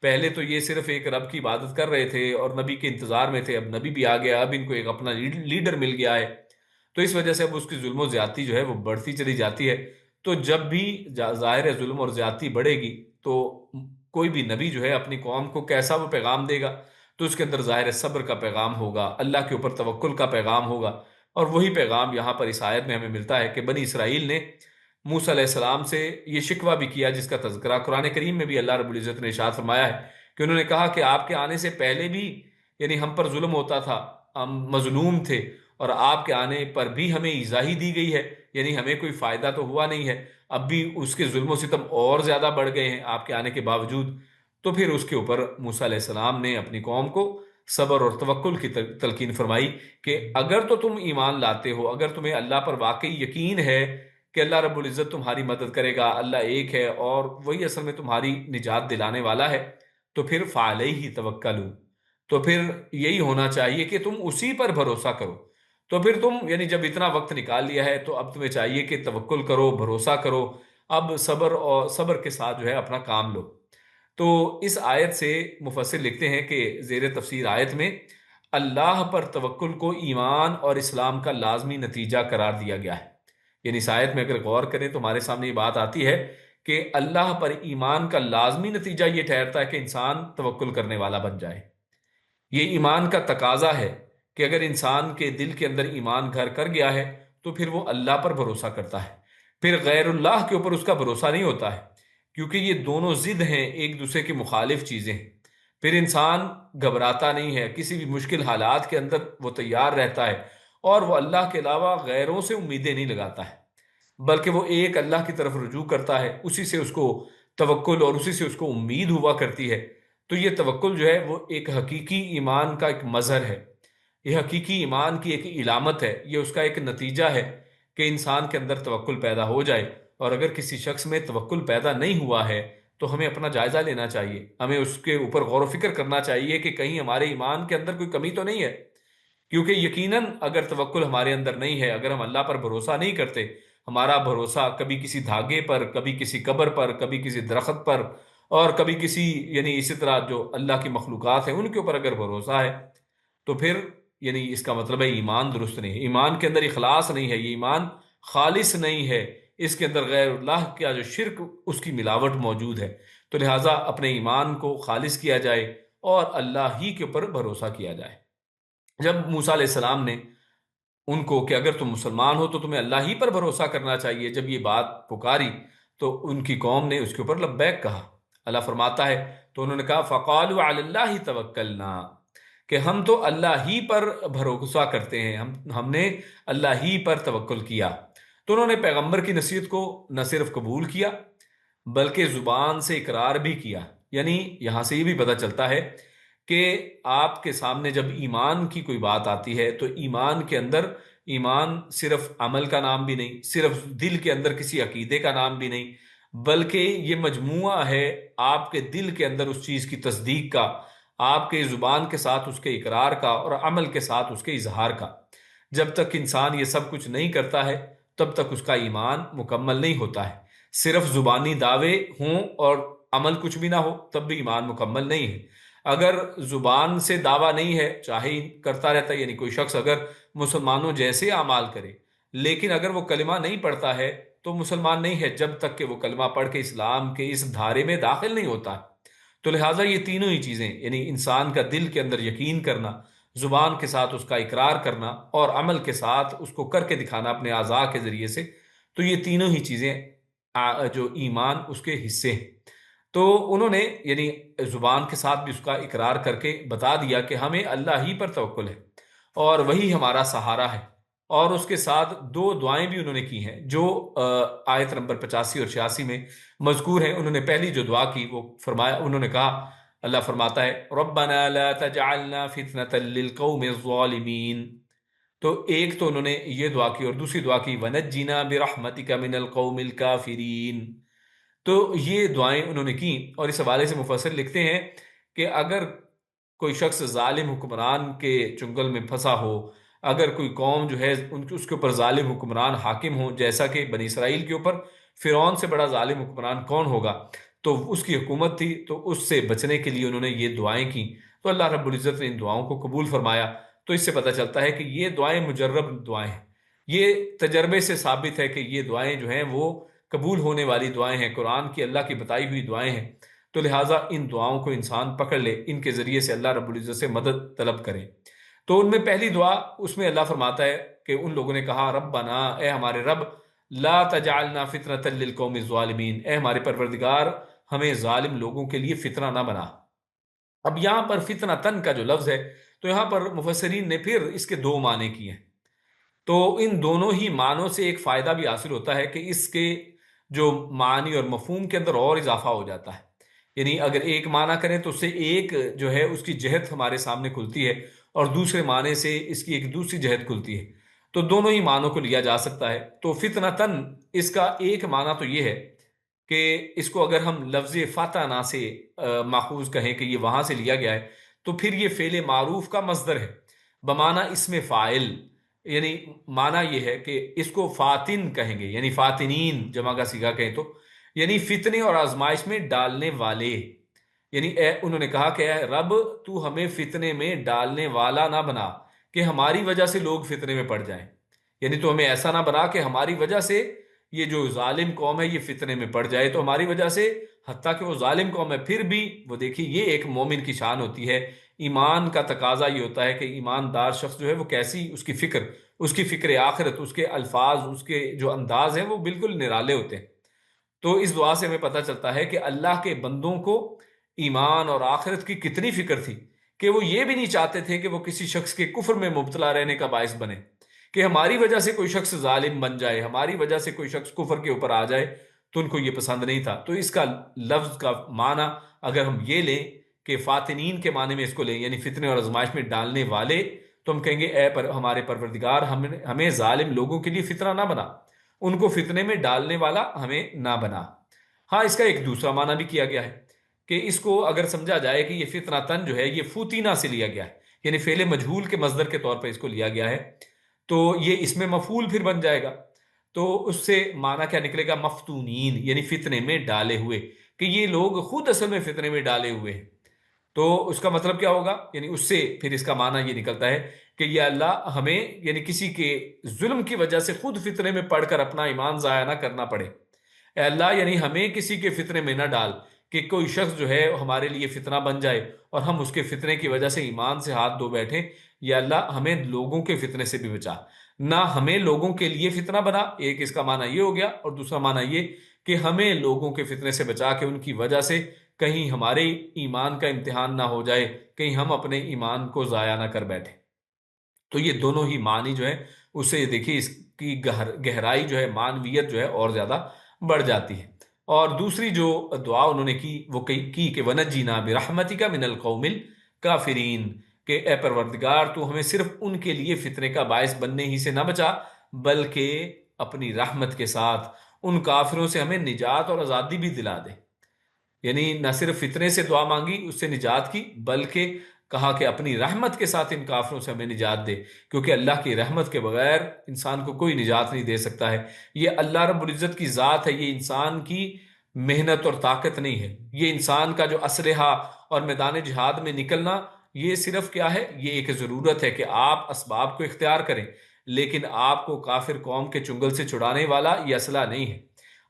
پہلے تو یہ صرف ایک رب کی عبادت کر رہے تھے اور نبی کے انتظار میں تھے، اب نبی بھی آ گیا، اب ان کو ایک اپنا لیڈر مل گیا ہے، تو اس وجہ سے اب اس کی ظلم و زیادتی جو ہے وہ بڑھتی چلی جاتی ہے۔ تو جب بھی ظاہر ظلم اور زیادتی بڑھے گی تو کوئی بھی نبی جو ہے اپنی قوم کو کیسا وہ پیغام دے گا؟ تو اس کے اندر ظاہر صبر کا پیغام ہوگا، اللہ کے اوپر توکل کا پیغام ہوگا، اور وہی پیغام یہاں پر اس آیت میں ہمیں ملتا ہے کہ بنی اسرائیل نے موسیٰ علیہ السلام سے یہ شکوہ بھی کیا، جس کا تذکرہ قرآن کریم میں بھی اللہ رب العزت نے ارشاد فرمایا ہے کہ انہوں نے کہا کہ آپ کے آنے سے پہلے بھی یعنی ہم پر ظلم ہوتا تھا، ہم مظلوم تھے، اور آپ کے آنے پر بھی ہمیں ایذا ہی دی گئی ہے، یعنی ہمیں کوئی فائدہ تو ہوا نہیں ہے، اب بھی اس کے ظلم و ستم اور زیادہ بڑھ گئے ہیں آپ کے آنے کے باوجود۔ تو پھر اس کے اوپر موسیٰ علیہ السلام نے اپنی قوم کو صبر اور توکل کی تلقین فرمائی کہ اگر تو تم ایمان لاتے ہو، اگر تمہیں اللہ پر واقعی یقین ہے کہ اللہ رب العزت تمہاری مدد کرے گا، اللہ ایک ہے اور وہی اصل میں تمہاری نجات دلانے والا ہے، تو پھر فعلیہ توکلوا، تو پھر یہی ہونا چاہیے کہ تم اسی پر بھروسہ کرو۔ تو پھر تم یعنی جب اتنا وقت نکال لیا ہے تو اب تمہیں چاہیے کہ توکل کرو، بھروسہ کرو، اب صبر کے ساتھ جو ہے اپنا کام لو۔ تو اس آیت سے مفسر لکھتے ہیں کہ زیر تفسیر آیت میں اللہ پر توکل کو ایمان اور اسلام کا لازمی نتیجہ قرار دیا گیا ہے۔ یعنی اس آیت میں اگر غور کریں تو ہمارے سامنے یہ بات آتی ہے کہ اللہ پر ایمان کا لازمی نتیجہ یہ ٹھہرتا ہے کہ انسان توکل کرنے والا بن جائے۔ یہ ایمان کا تقاضا ہے کہ اگر انسان کے دل کے اندر ایمان گھر کر گیا ہے تو پھر وہ اللہ پر بھروسہ کرتا ہے، پھر غیر اللہ کے اوپر اس کا بھروسہ نہیں ہوتا ہے، کیونکہ یہ دونوں ضد ہیں، ایک دوسرے کی مخالف چیزیں ہیں۔ پھر انسان گھبراتا نہیں ہے، کسی بھی مشکل حالات کے اندر وہ تیار رہتا ہے، اور وہ اللہ کے علاوہ غیروں سے امیدیں نہیں لگاتا ہے، بلکہ وہ ایک اللہ کی طرف رجوع کرتا ہے، اسی سے اس کو توکل اور اسی سے اس کو امید ہوا کرتی ہے۔ تو یہ توکل جو ہے وہ ایک حقیقی ایمان کا ایک مظہر ہے، یہ حقیقی ایمان کی ایک علامت ہے، یہ اس کا ایک نتیجہ ہے کہ انسان کے اندر توکل پیدا ہو جائے۔ اور اگر کسی شخص میں توکل پیدا نہیں ہوا ہے تو ہمیں اپنا جائزہ لینا چاہیے، ہمیں اس کے اوپر غور و فکر کرنا چاہیے کہ کہیں ہمارے ایمان کے اندر کوئی کمی تو نہیں ہے، کیونکہ یقیناً اگر توکل ہمارے اندر نہیں ہے، اگر ہم اللہ پر بھروسہ نہیں کرتے، ہمارا بھروسہ کبھی کسی دھاگے پر، کبھی کسی قبر پر، کبھی کسی درخت پر، اور کبھی کسی یعنی اسی طرح جو اللہ کی مخلوقات ہیں ان کے اوپر اگر بھروسہ ہے، تو پھر یعنی اس کا مطلب ہے ایمان درست نہیں ہے، ایمان کے اندر اخلاص نہیں ہے، یہ ایمان خالص نہیں ہے، اس کے اندر غیر اللہ کا جو شرک اس کی ملاوٹ موجود ہے۔ تو لہٰذا اپنے ایمان کو خالص کیا جائے اور اللہ ہی کے اوپر بھروسہ کیا جائے۔ جب موسیٰ علیہ السلام نے ان کو کہ اگر تم مسلمان ہو تو تمہیں اللہ ہی پر بھروسہ کرنا چاہیے، جب یہ بات پکاری تو ان کی قوم نے اس کے اوپر لبیک کہا۔ اللہ فرماتا ہے تو انہوں نے کہا فَقَالُوا عَلَى اللَّهِ تَوَكَّلْنَا، کہ ہم تو اللہ ہی پر بھروسہ کرتے ہیں، ہم نے اللہ ہی پر توکل کیا۔ تو انہوں نے پیغمبر کی نصیحت کو نہ صرف قبول کیا بلکہ زبان سے اقرار بھی کیا۔ یعنی یہاں سے یہ بھی پتہ چلتا ہے کہ آپ کے سامنے جب ایمان کی کوئی بات آتی ہے تو ایمان کے اندر ایمان صرف عمل کا نام بھی نہیں، صرف دل کے اندر کسی عقیدے کا نام بھی نہیں، بلکہ یہ مجموعہ ہے آپ کے دل کے اندر اس چیز کی تصدیق کا، آپ کے زبان کے ساتھ اس کے اقرار کا، اور عمل کے ساتھ اس کے اظہار کا۔ جب تک انسان یہ سب کچھ نہیں کرتا ہے تب تک اس کا ایمان مکمل نہیں ہوتا ہے۔ صرف زبانی دعوے ہوں اور عمل کچھ بھی نہ ہو تب بھی ایمان مکمل نہیں ہے۔ اگر زبان سے دعویٰ نہیں ہے، چاہے کرتا رہتا ہے، یعنی کوئی شخص اگر مسلمانوں جیسے اعمال کرے لیکن اگر وہ کلمہ نہیں پڑھتا ہے تو مسلمان نہیں ہے، جب تک کہ وہ کلمہ پڑھ کے اسلام کے اس دھارے میں داخل نہیں ہوتا۔ تو لہٰذا یہ تینوں ہی چیزیں، یعنی انسان کا دل کے اندر یقین کرنا، زبان کے ساتھ اس کا اقرار کرنا، اور عمل کے ساتھ اس کو کر کے دکھانا اپنے اعضاء کے ذریعے سے، تو یہ تینوں ہی چیزیں جو ایمان اس کے حصے ہیں۔ تو انہوں نے یعنی زبان کے ساتھ بھی اس کا اقرار کر کے بتا دیا کہ ہمیں اللہ ہی پر توکل ہے اور وہی ہمارا سہارا ہے، اور اس کے ساتھ دو دعائیں بھی انہوں نے کی ہیں جو آیت نمبر 85 اور 86 میں مذکور ہیں۔ انہوں نے پہلی جو دعا کی وہ فرمایا، انہوں نے کہا، اللہ فرماتا ہے ربنا لا تجعلنا فتنة للقوم الظالمین۔ تو ایک تو انہوں نے یہ دعا کی، اور دوسری دعا کی ونجنا برحمتک من القوم الکافرین۔ تو یہ دعائیں انہوں نے کی، اور اس حوالے سے مفسر لکھتے ہیں کہ اگر کوئی شخص ظالم حکمران کے چنگل میں پھنسا ہو، اگر کوئی قوم جو ہے اس کے اوپر ظالم حکمران حاکم ہو، جیسا کہ بنی اسرائیل کے اوپر فرعون سے بڑا ظالم حکمران کون ہوگا، تو اس کی حکومت تھی، تو اس سے بچنے کے لیے انہوں نے یہ دعائیں کی، تو اللہ رب العزت نے ان دعاؤں کو قبول فرمایا۔ تو اس سے پتہ چلتا ہے کہ یہ دعائیں مجرب دعائیں ہیں، یہ تجربے سے ثابت ہے کہ یہ دعائیں جو ہیں وہ قبول ہونے والی دعائیں ہیں، قرآن کی اللہ کی بتائی ہوئی دعائیں ہیں۔ تو لہٰذا ان دعاؤں کو انسان پکڑ لے، ان کے ذریعے سے اللہ رب العزت سے مدد طلب کرے۔ تو ان میں پہلی دعا، اس میں اللہ فرماتا ہے کہ ان لوگوں نے کہا ربنا، اے ہمارے رب، لا تجعلنا فتنة للقوم الظالمین، اے ہمارے پروردگار ہمیں ظالم لوگوں کے لیے فتنہ نہ بنا۔ اب یہاں پر فتنہ کا جو لفظ ہے تو یہاں پر مفسرین نے پھر اس کے دو معنی کیے ہیں۔ تو ان دونوں ہی معنوں سے ایک فائدہ بھی حاصل ہوتا ہے کہ اس کے جو معنی اور مفہوم کے اندر اور اضافہ ہو جاتا ہے۔ یعنی اگر ایک معنی کریں تو اس سے ایک جو ہے اس کی جہت ہمارے سامنے کھلتی ہے، اور دوسرے معنی سے اس کی ایک دوسری جہت کھلتی ہے، تو دونوں ہی معنوں کو لیا جا سکتا ہے۔ تو فتنتن اس کا ایک معنی تو یہ ہے کہ اس کو اگر ہم لفظ فاتنا سے ماخوذ کہیں کہ یہ وہاں سے لیا گیا ہے، تو پھر یہ فعل معروف کا مصدر ہے بمعنی اسم فاعل، یعنی معنی یہ ہے کہ اس کو فاتن کہیں گے، یعنی فاتنین جمع کا صیغہ کہیں تو، یعنی فتنے اور آزمائش میں ڈالنے والے، یعنی انہوں نے کہا کہ اے رب تو ہمیں فتنے میں ڈالنے والا نہ بنا کہ ہماری وجہ سے لوگ فتنے میں پڑ جائیں، یعنی تو ہمیں ایسا نہ بنا کہ ہماری وجہ سے یہ جو ظالم قوم ہے یہ فتنے میں پڑ جائے، تو ہماری وجہ سے، حتیٰ کہ وہ ظالم قوم ہے پھر بھی وہ دیکھیے یہ ایک مومن کی شان ہوتی ہے، ایمان کا تقاضا یہ ہوتا ہے کہ ایماندار شخص جو ہے وہ کیسی اس کی فکر آخرت، اس کے الفاظ، اس کے جو انداز ہیں وہ بالکل نرالے ہوتے ہیں۔ تو اس دعا سے ہمیں پتہ چلتا ہے کہ اللہ کے بندوں کو ایمان اور آخرت کی کتنی فکر تھی کہ وہ یہ بھی نہیں چاہتے تھے کہ وہ کسی شخص کے کفر میں مبتلا رہنے کا باعث بنے، کہ ہماری وجہ سے کوئی شخص ظالم بن جائے، ہماری وجہ سے کوئی شخص کفر کے اوپر آ جائے، تو ان کو یہ پسند نہیں تھا۔ تو اس کا لفظ کا معنی اگر ہم یہ لیں کہ فاتنین کے معنی میں اس کو لیں، یعنی فتنے اور آزمائش میں ڈالنے والے، تو ہم کہیں گے اے ہمارے پروردگار ہمیں ظالم لوگوں کے لیے فتنہ نہ بنا، ان کو فتنے میں ڈالنے والا ہمیں نہ بنا۔ ہاں، اس کا ایک دوسرا معنی بھی کیا گیا ہے کہ اس کو اگر سمجھا جائے کہ یہ فتنہ تن جو ہے یہ فوتینہ سے لیا گیا ہے، یعنی فعل مجہول کے مصدر کے طور پر اس کو لیا گیا ہے، تو یہ اس میں مفعول پھر بن جائے گا، تو اس سے معنی کیا نکلے گا؟ مفتونین، یعنی فتنے میں ڈالے ہوئے، کہ یہ لوگ خود اصل میں فتنے میں ڈالے ہوئے ہیں۔ تو اس کا مطلب کیا ہوگا؟ یعنی اس سے پھر اس کا معنی یہ نکلتا ہے کہ یہ اللہ ہمیں یعنی کسی کے ظلم کی وجہ سے خود فتنے میں پڑھ کر اپنا ایمان ضائع نہ کرنا پڑے۔ اے اللہ یعنی ہمیں کسی کے فتنے میں نہ ڈال کہ کوئی شخص جو ہے ہمارے لیے فتنہ بن جائے اور ہم اس کے فتنے کی وجہ سے ایمان سے ہاتھ دھو بیٹھیں۔ یا اللہ ہمیں لوگوں کے فتنے سے بھی بچا، نہ ہمیں لوگوں کے لیے فتنہ بنا، ایک اس کا معنی یہ ہو گیا، اور دوسرا معنی یہ کہ ہمیں لوگوں کے فتنے سے بچا کے ان کی وجہ سے کہیں ہمارے ایمان کا امتحان نہ ہو جائے، کہیں ہم اپنے ایمان کو ضائع نہ کر بیٹھیں۔ تو یہ دونوں ہی معنی جو ہے اسے دیکھیے اس کی گہرائی جو ہے، معنویت جو ہے اور زیادہ بڑھ جاتی ہے۔ اور دوسری جو دعا انہوں نے کی وہ کی کہ وَنَجِّنَا بِرَحْمَتِكَ مِنَ الْقَوْمِ الْكَافِرِينَ، کہ اے پروردگار تو ہمیں صرف ان کے لیے فتنے کا باعث بننے ہی سے نہ بچا، بلکہ اپنی رحمت کے ساتھ ان کافروں سے ہمیں نجات اور آزادی بھی دلا دے۔ یعنی نہ صرف فتنے سے دعا مانگی، اس سے نجات کی، بلکہ کہا کہ اپنی رحمت کے ساتھ ان کافروں سے ہمیں نجات دے، کیونکہ اللہ کی رحمت کے بغیر انسان کو کوئی نجات نہیں دے سکتا ہے۔ یہ اللہ رب العزت کی ذات ہے، یہ انسان کی محنت اور طاقت نہیں ہے۔ یہ انسان کا جو اسلحہ اور میدان جہاد میں نکلنا، یہ صرف کیا ہے؟ یہ ایک ضرورت ہے کہ آپ اسباب کو اختیار کریں، لیکن آپ کو کافر قوم کے چنگل سے چھڑانے والا یہ اسلحہ نہیں ہے،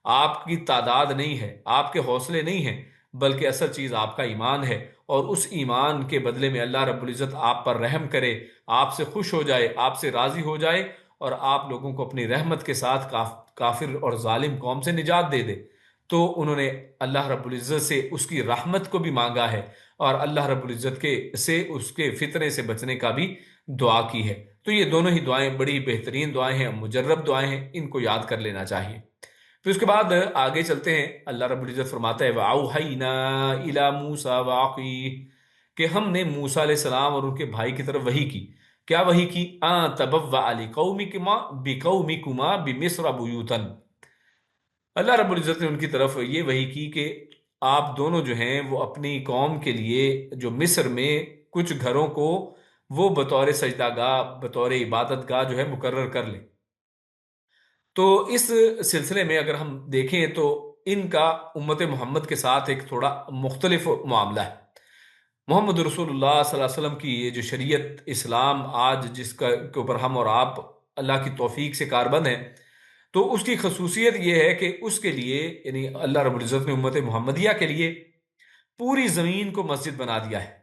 آپ کی تعداد نہیں ہے، آپ کے حوصلے نہیں ہیں، بلکہ اصل چیز آپ کا ایمان ہے، اور اس ایمان کے بدلے میں اللہ رب العزت آپ پر رحم کرے، آپ سے خوش ہو جائے، آپ سے راضی ہو جائے، اور آپ لوگوں کو اپنی رحمت کے ساتھ کافر اور ظالم قوم سے نجات دے دے۔ تو انہوں نے اللہ رب العزت سے اس کی رحمت کو بھی مانگا ہے، اور اللہ رب العزت سے اس کے فتنے سے بچنے کا بھی دعا کی ہے۔ تو یہ دونوں ہی دعائیں بڑی بہترین دعائیں ہیں، مجرب دعائیں ہیں، ان کو یاد کر لینا چاہیے۔ پھر اس کے بعد آگے چلتے ہیں، اللہ رب العزت فرماتا ہے وَأَوْحَيْنَا إِلَى مُوسَى وَأَخِيهِ، کہ ہم نے موسیٰ علیہ السلام اور ان کے بھائی کی طرف وحی کی۔ کیا وحی کی؟ أَن تَبَوَّأَ بِقَوْمِكُمَا بِمِصْرَ بُيُوتًا، اللہ رب العزت نے ان کی طرف یہ وحی کی کہ آپ دونوں جو ہیں وہ اپنی قوم کے لیے جو مصر میں کچھ گھروں کو وہ بطور سجدہ گاہ، بطور عبادت گاہ جو ہے مقرر کر لیں۔ تو اس سلسلے میں اگر ہم دیکھیں تو ان کا امت محمد کے ساتھ ایک تھوڑا مختلف معاملہ ہے۔ محمد رسول اللہ صلی اللہ علیہ وسلم کی یہ جو شریعت اسلام آج جس کے اوپر ہم اور آپ اللہ کی توفیق سے کاربند ہیں، تو اس کی خصوصیت یہ ہے کہ اس کے لیے یعنی اللہ رب العزت نے امت محمدیہ کے لیے پوری زمین کو مسجد بنا دیا ہے۔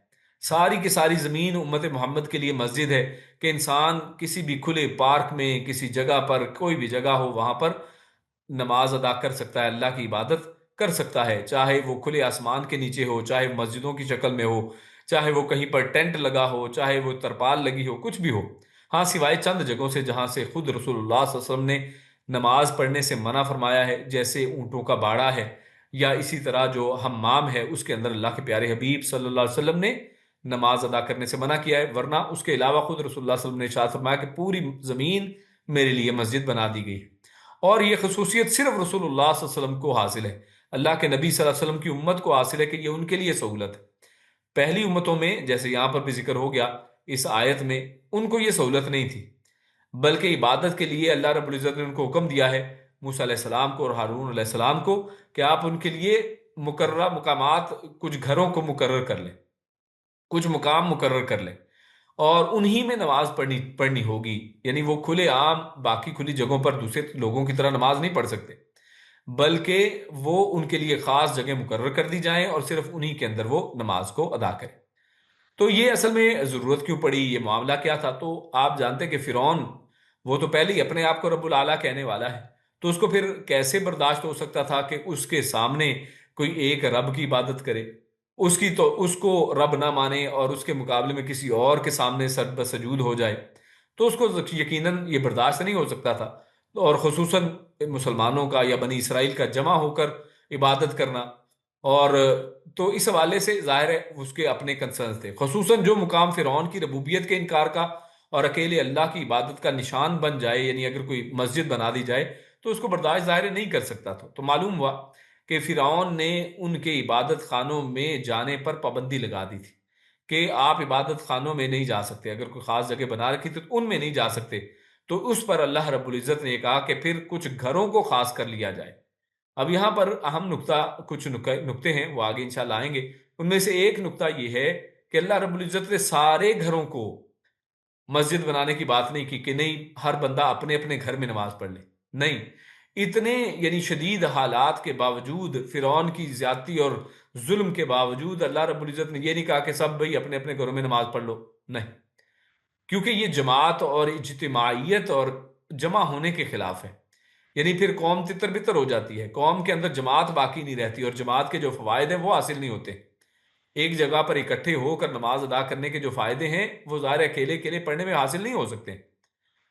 ساری کی ساری زمین امت محمد کے لیے مسجد ہے، کہ انسان کسی بھی کھلے پارک میں، کسی جگہ پر، کوئی بھی جگہ ہو وہاں پر نماز ادا کر سکتا ہے، اللہ کی عبادت کر سکتا ہے، چاہے وہ کھلے آسمان کے نیچے ہو، چاہے مسجدوں کی شکل میں ہو، چاہے وہ کہیں پر ٹینٹ لگا ہو، چاہے وہ ترپال لگی ہو، کچھ بھی ہو۔ ہاں، سوائے چند جگہوں سے جہاں سے خود رسول اللہ صلی اللہ علیہ وسلم نے نماز پڑھنے سے منع فرمایا ہے، جیسے اونٹوں کا باڑہ ہے، یا اسی طرح جو حمام ہے اس کے اندر اللہ کے پیارے حبیب صلی اللہ علیہ وسلم نے نماز ادا کرنے سے منع کیا ہے، ورنہ اس کے علاوہ خود رسول اللہ صلی اللہ علیہ وسلم نے ارشاد فرمایا کہ پوری زمین میرے لیے مسجد بنا دی گئی ہے۔ اور یہ خصوصیت صرف رسول اللہ صلی اللہ علیہ وسلم کو حاصل ہے، اللہ کے نبی صلی اللہ علیہ وسلم کی امت کو حاصل ہے کہ یہ ان کے لیے سہولت ہے۔ پہلی امتوں میں جیسے یہاں پر بھی ذکر ہو گیا اس آیت میں، ان کو یہ سہولت نہیں تھی، بلکہ عبادت کے لیے اللہ رب العزت نے ان کو حکم دیا ہے، موسیٰ علیہ السلام کو اور ہارون علیہ السلام کو، کہ آپ ان کے لیے مقررہ مقامات، کچھ گھروں کو مقرر کر لیں، کچھ مقام مقرر کر لیں، اور انہی میں نماز پڑھنی ہوگی۔ یعنی وہ کھلے عام باقی کھلی جگہوں پر دوسرے لوگوں کی طرح نماز نہیں پڑھ سکتے، بلکہ وہ ان کے لیے خاص جگہ مقرر کر دی جائیں اور صرف انہی کے اندر وہ نماز کو ادا کریں۔ تو یہ اصل میں ضرورت کیوں پڑی، یہ معاملہ کیا تھا؟ تو آپ جانتے ہیں کہ فرعون وہ تو پہلے ہی اپنے آپ کو رب العلیٰ کہنے والا ہے، تو اس کو پھر کیسے برداشت ہو سکتا تھا کہ اس کے سامنے کوئی ایک رب کی عبادت کرے، اس کو رب نہ مانے اور اس کے مقابلے میں کسی اور کے سامنے سجد بسجود ہو جائے؟ تو اس کو یقیناً یہ برداشت نہیں ہو سکتا تھا، اور خصوصاً مسلمانوں کا یا بنی اسرائیل کا جمع ہو کر عبادت کرنا، اور تو اس حوالے سے ظاہر ہے اس کے اپنے کنسرنز تھے، خصوصاً جو مقام فرعون کی ربوبیت کے انکار کا اور اکیلے اللہ کی عبادت کا نشان بن جائے، یعنی اگر کوئی مسجد بنا دی جائے تو اس کو برداشت ظاہر نہیں کر سکتا تھا۔ تو معلوم ہوا کہ فرعون نے ان کے عبادت خانوں میں جانے پر پابندی لگا دی تھی کہ آپ عبادت خانوں میں نہیں جا سکتے، اگر کوئی خاص جگہ بنا رکھی تو ان میں نہیں جا سکتے۔ تو اس پر اللہ رب العزت نے یہ کہا کہ پھر کچھ گھروں کو خاص کر لیا جائے۔ اب یہاں پر اہم نقطہ، کچھ نقطے ہیں وہ آگے انشاءاللہ آئیں گے، ان میں سے ایک نقطہ یہ ہے کہ اللہ رب العزت نے سارے گھروں کو مسجد بنانے کی بات نہیں کی کہ نہیں ہر بندہ اپنے اپنے گھر میں نماز پڑھ لے، نہیں، اتنے یعنی شدید حالات کے باوجود، فرعون کی زیادتی اور ظلم کے باوجود اللہ رب العزت نے یہ نہیں کہا کہ سب بھائی اپنے اپنے گھروں میں نماز پڑھ لو، نہیں، کیونکہ یہ جماعت اور اجتماعیت اور جمع ہونے کے خلاف ہے۔ یعنی پھر قوم تتر بتر ہو جاتی ہے، قوم کے اندر جماعت باقی نہیں رہتی، اور جماعت کے جو فوائد ہیں وہ حاصل نہیں ہوتے۔ ایک جگہ پر اکٹھے ہو کر نماز ادا کرنے کے جو فائدے ہیں وہ ظاہر اکیلے اکیلے پڑھنے میں حاصل نہیں ہو سکتے۔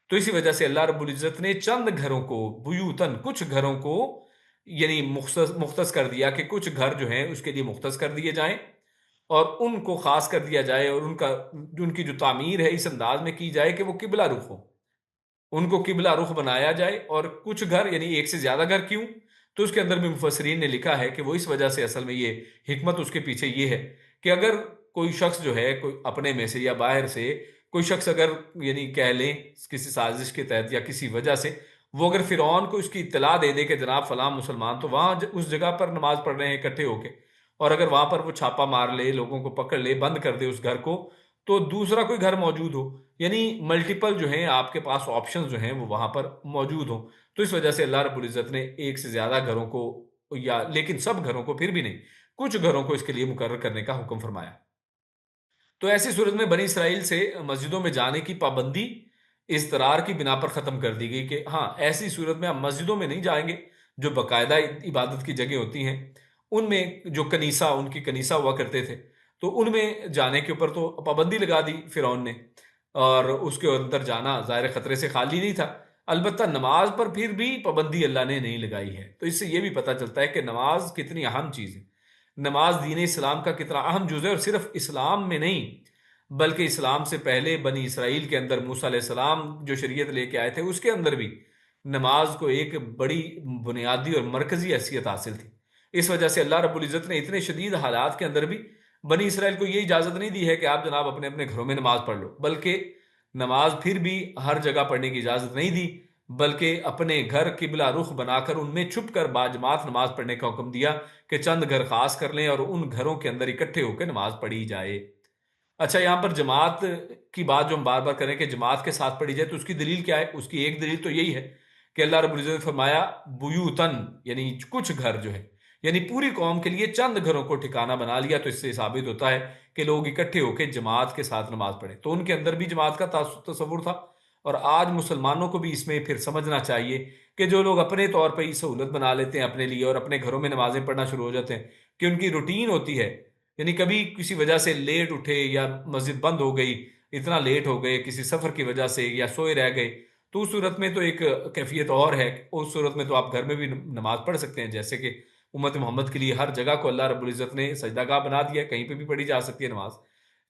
تو اسی وجہ سے اللہ رب العزت نے چند گھروں کو، بیوتن، کچھ گھروں کو یعنی مختص کر دیا کہ کچھ گھر جو ہیں اس کے لیے مختص کر دیے جائیں اور ان کو خاص کر دیا جائے، اور ان کی جو تعمیر ہے اس انداز میں کی جائے کہ وہ قبلہ رخ ہو، ان کو قبلہ رخ بنایا جائے۔ اور کچھ گھر یعنی ایک سے زیادہ گھر کیوں؟ تو اس کے اندر بھی مفسرین نے لکھا ہے کہ وہ اس وجہ سے، اصل میں یہ حکمت اس کے پیچھے یہ ہے کہ اگر کوئی شخص جو ہے، کوئی اپنے میں سے یا باہر سے کوئی شخص اگر یعنی کہہ لیں کسی سازش کے تحت یا کسی وجہ سے وہ اگر فرعون کو اس کی اطلاع دے دے کہ جناب فلاں مسلمان تو وہاں اس جگہ پر نماز پڑھ رہے ہیں اکٹھے ہو کے، اور اگر وہاں پر وہ چھاپا مار لے، لوگوں کو پکڑ لے، بند کر دے اس گھر کو، تو دوسرا کوئی گھر موجود ہو، یعنی ملٹیپل جو ہیں آپ کے پاس آپشنز جو ہیں وہ وہاں پر موجود ہوں، تو اس وجہ سے اللہ رب العزت نے ایک سے زیادہ گھروں کو، یا لیکن سب گھروں کو پھر بھی نہیں، کچھ گھروں کو اس کے لیے مقرر کرنے کا حکم فرمایا۔ تو ایسی صورت میں بنی اسرائیل سے مسجدوں میں جانے کی پابندی اضطرار کی بنا پر ختم کر دی گئی کہ ہاں ایسی صورت میں ہم مسجدوں میں نہیں جائیں گے، جو باقاعدہ عبادت کی جگہ ہوتی ہیں ان میں، جو کنیسہ، ان کی کنیسہ ہوا کرتے تھے، تو ان میں جانے کے اوپر تو پابندی لگا دی فرعون نے، اور اس کے اندر جانا ظاہر خطرے سے خالی نہیں تھا۔ البتہ نماز پر پھر بھی پابندی اللہ نے نہیں لگائی ہے۔ تو اس سے یہ بھی پتہ چلتا ہے کہ نماز کتنی اہم چیز ہے، نماز دین اسلام کا کتنا اہم جز ہے، اور صرف اسلام میں نہیں بلکہ اسلام سے پہلے بنی اسرائیل کے اندر موسیٰ علیہ السلام جو شریعت لے کے آئے تھے اس کے اندر بھی نماز کو ایک بڑی بنیادی اور مرکزی حیثیت حاصل تھی۔ اس وجہ سے اللہ رب العزت نے اتنے شدید حالات کے اندر بھی بنی اسرائیل کو یہ اجازت نہیں دی ہے کہ آپ جناب اپنے اپنے گھروں میں نماز پڑھ لو، بلکہ نماز پھر بھی ہر جگہ پڑھنے کی اجازت نہیں دی، بلکہ اپنے گھر قبلہ رخ بنا کر ان میں چھپ کر باجماعت نماز پڑھنے کا حکم دیا کہ چند گھر خاص کر لیں اور ان گھروں کے اندر اکٹھے ہو کے نماز پڑھی جائے۔ اچھا، یہاں پر جماعت کی بات جو ہم بار بار کریں کہ جماعت کے ساتھ پڑھی جائے، تو اس کی دلیل کیا ہے؟ اس کی ایک دلیل تو یہی ہے کہ اللہ رب العزت نے فرمایا بیوتن، یعنی کچھ گھر جو ہے، یعنی پوری قوم کے لیے چند گھروں کو ٹھکانہ بنا لیا، تو اس سے ثابت ہوتا ہے کہ لوگ اکٹھے ہو کے جماعت کے ساتھ نماز پڑھیں۔ تو ان کے اندر بھی جماعت کا تصور تھا، اور آج مسلمانوں کو بھی اس میں پھر سمجھنا چاہیے کہ جو لوگ اپنے طور پہ یہ سہولت بنا لیتے ہیں اپنے لیے اور اپنے گھروں میں نمازیں پڑھنا شروع ہو جاتے ہیں، کہ ان کی روٹین ہوتی ہے، یعنی کبھی کسی وجہ سے لیٹ اٹھے یا مسجد بند ہو گئی، اتنا لیٹ ہو گئے کسی سفر کی وجہ سے یا سوئے رہ گئے، تو اس صورت میں تو ایک کیفیت اور ہے، اس صورت میں تو آپ گھر میں بھی نماز پڑھ سکتے ہیں، جیسے کہ امت محمد کے لیے ہر جگہ کو اللہ رب العزت نے سجدہ گاہ بنا دیا ہے، کہیں پہ بھی پڑھی جا سکتی ہے نماز۔